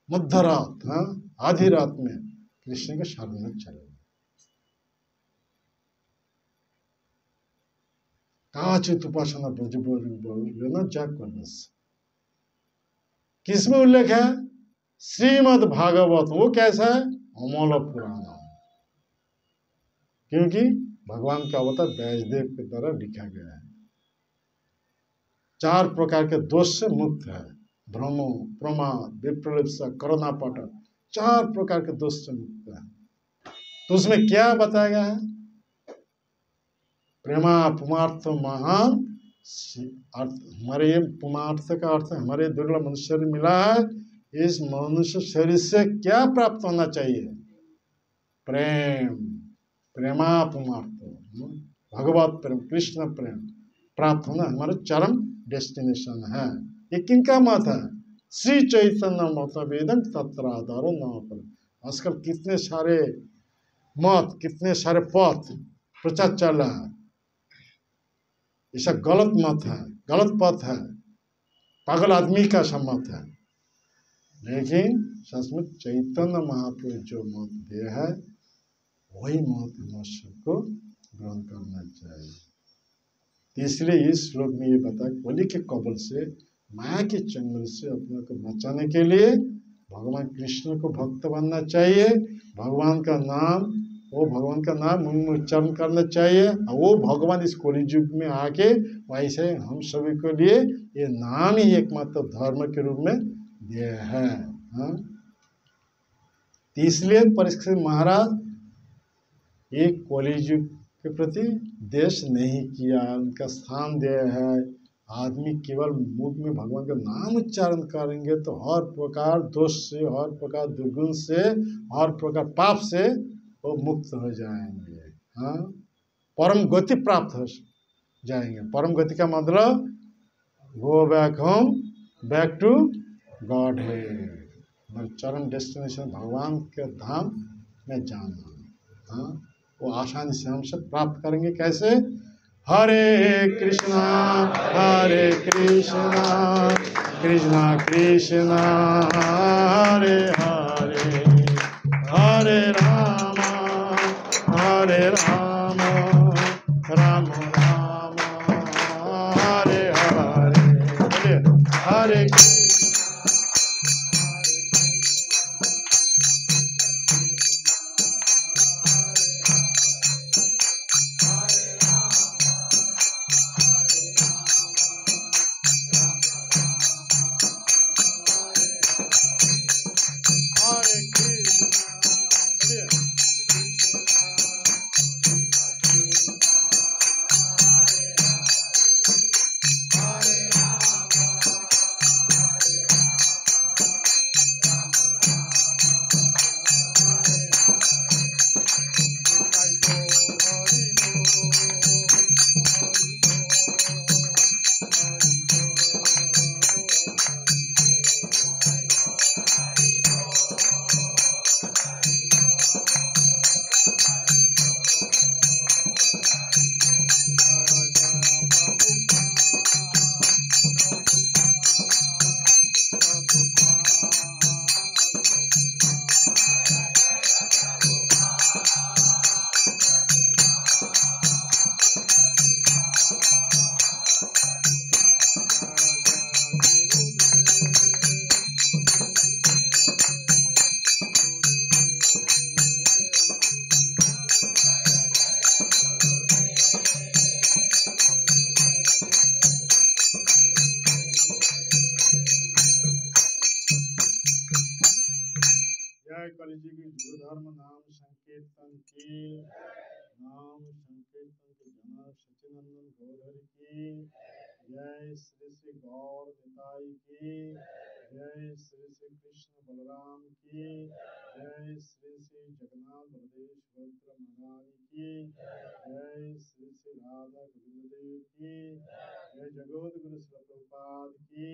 मध्यरात, हाँ, आधी रात में कृष्ण के शरण में चले। काचित उपासना ब्रज बोल जाग करने से। किसमें उल्लेख है? श्रीमद् भागवत। वो कैसा है? अमोल पुराण। क्योंकि भगवान का अवतार व्यासदेव के द्वारा लिखा गया है। 4 प्रकार के दोष से मुक्त है। भ्रमो, प्रमाद, विप्रलिप्सा, करुणापट, 4 प्रकार के दोष से मुक्त है। तो उसमें क्या बताया गया है? प्रेमा पुमार्थ महान। हमारे ये पुमार्थ का अर्थ है हमारे दुर्लभ मनुष्य शरीर मिला है, इस मनुष्य शरीर से क्या प्राप्त होना चाहिए? प्रेम। प्रेमा पुमार्थ, भगवत प्रेम, कृष्ण प्रेम प्राप्त होना हमारा चरम डेस्टिनेशन है। ये किनका मत है? श्री चैतन्य मतवेदं तत्रादर न परे। आजकल कितने सारे मत, कितने सारे पथ प्रचार चल रहा है। ऐसा गलत मत है, गलत पथ है, पागल आदमी का सम्मत है। लेकिन सचमुच चैतन्य महाप्रभु जो मत दिया है, वही मत मनुष्य को ग्रहण करना चाहिए। इसलिए इस श्लोक में ये बताया, कली के कबल से, माया के चंगल से अपने को बचाने के लिए भगवान कृष्ण को भक्त बनना चाहिए। भगवान का नाम, वो भगवान का नाम उच्चारण करना चाहिए। और वो भगवान इस कलि युग में आके वैसे हम सभी के लिए ये नाम ही एकमात्र धर्म के रूप में दिया है। हाँ? इसलिए परीक्षित महाराज एक कलि युग के प्रति देश नहीं किया, उनका स्थान दिया है। आदमी केवल मुख में भगवान का नाम उच्चारण करेंगे तो हर प्रकार दोष से, हर प्रकार दुर्गुण से, हर प्रकार पाप से वो मुक्त हो जाएंगे। हाँ, परम गति प्राप्त हो जाएंगे। परम गति का मतलब go back home back to God है, मैं चरम डेस्टिनेशन भगवान के धाम में जाना। हाँ, वो आसानी से हमसे प्राप्त करेंगे। कैसे? हरे कृष्णा कृष्णा कृष्णा हरे हरे, हरे राम राम राम हरे हरे, हरे धर्म नाम संकीर्तन की, नाम संकीर्तन के जनक सचिनंदन गौरहरि की जय, श्री श्री गौर निताई की जय, श्री श्री कृष्ण बलराम की जय, श्री श्री जगन्नाथ बलदेव सुभद्रा महारानी की जय, श्री श्री राधा गोविंद देव की जय, जगत गुरु श्री प्रभुपाद की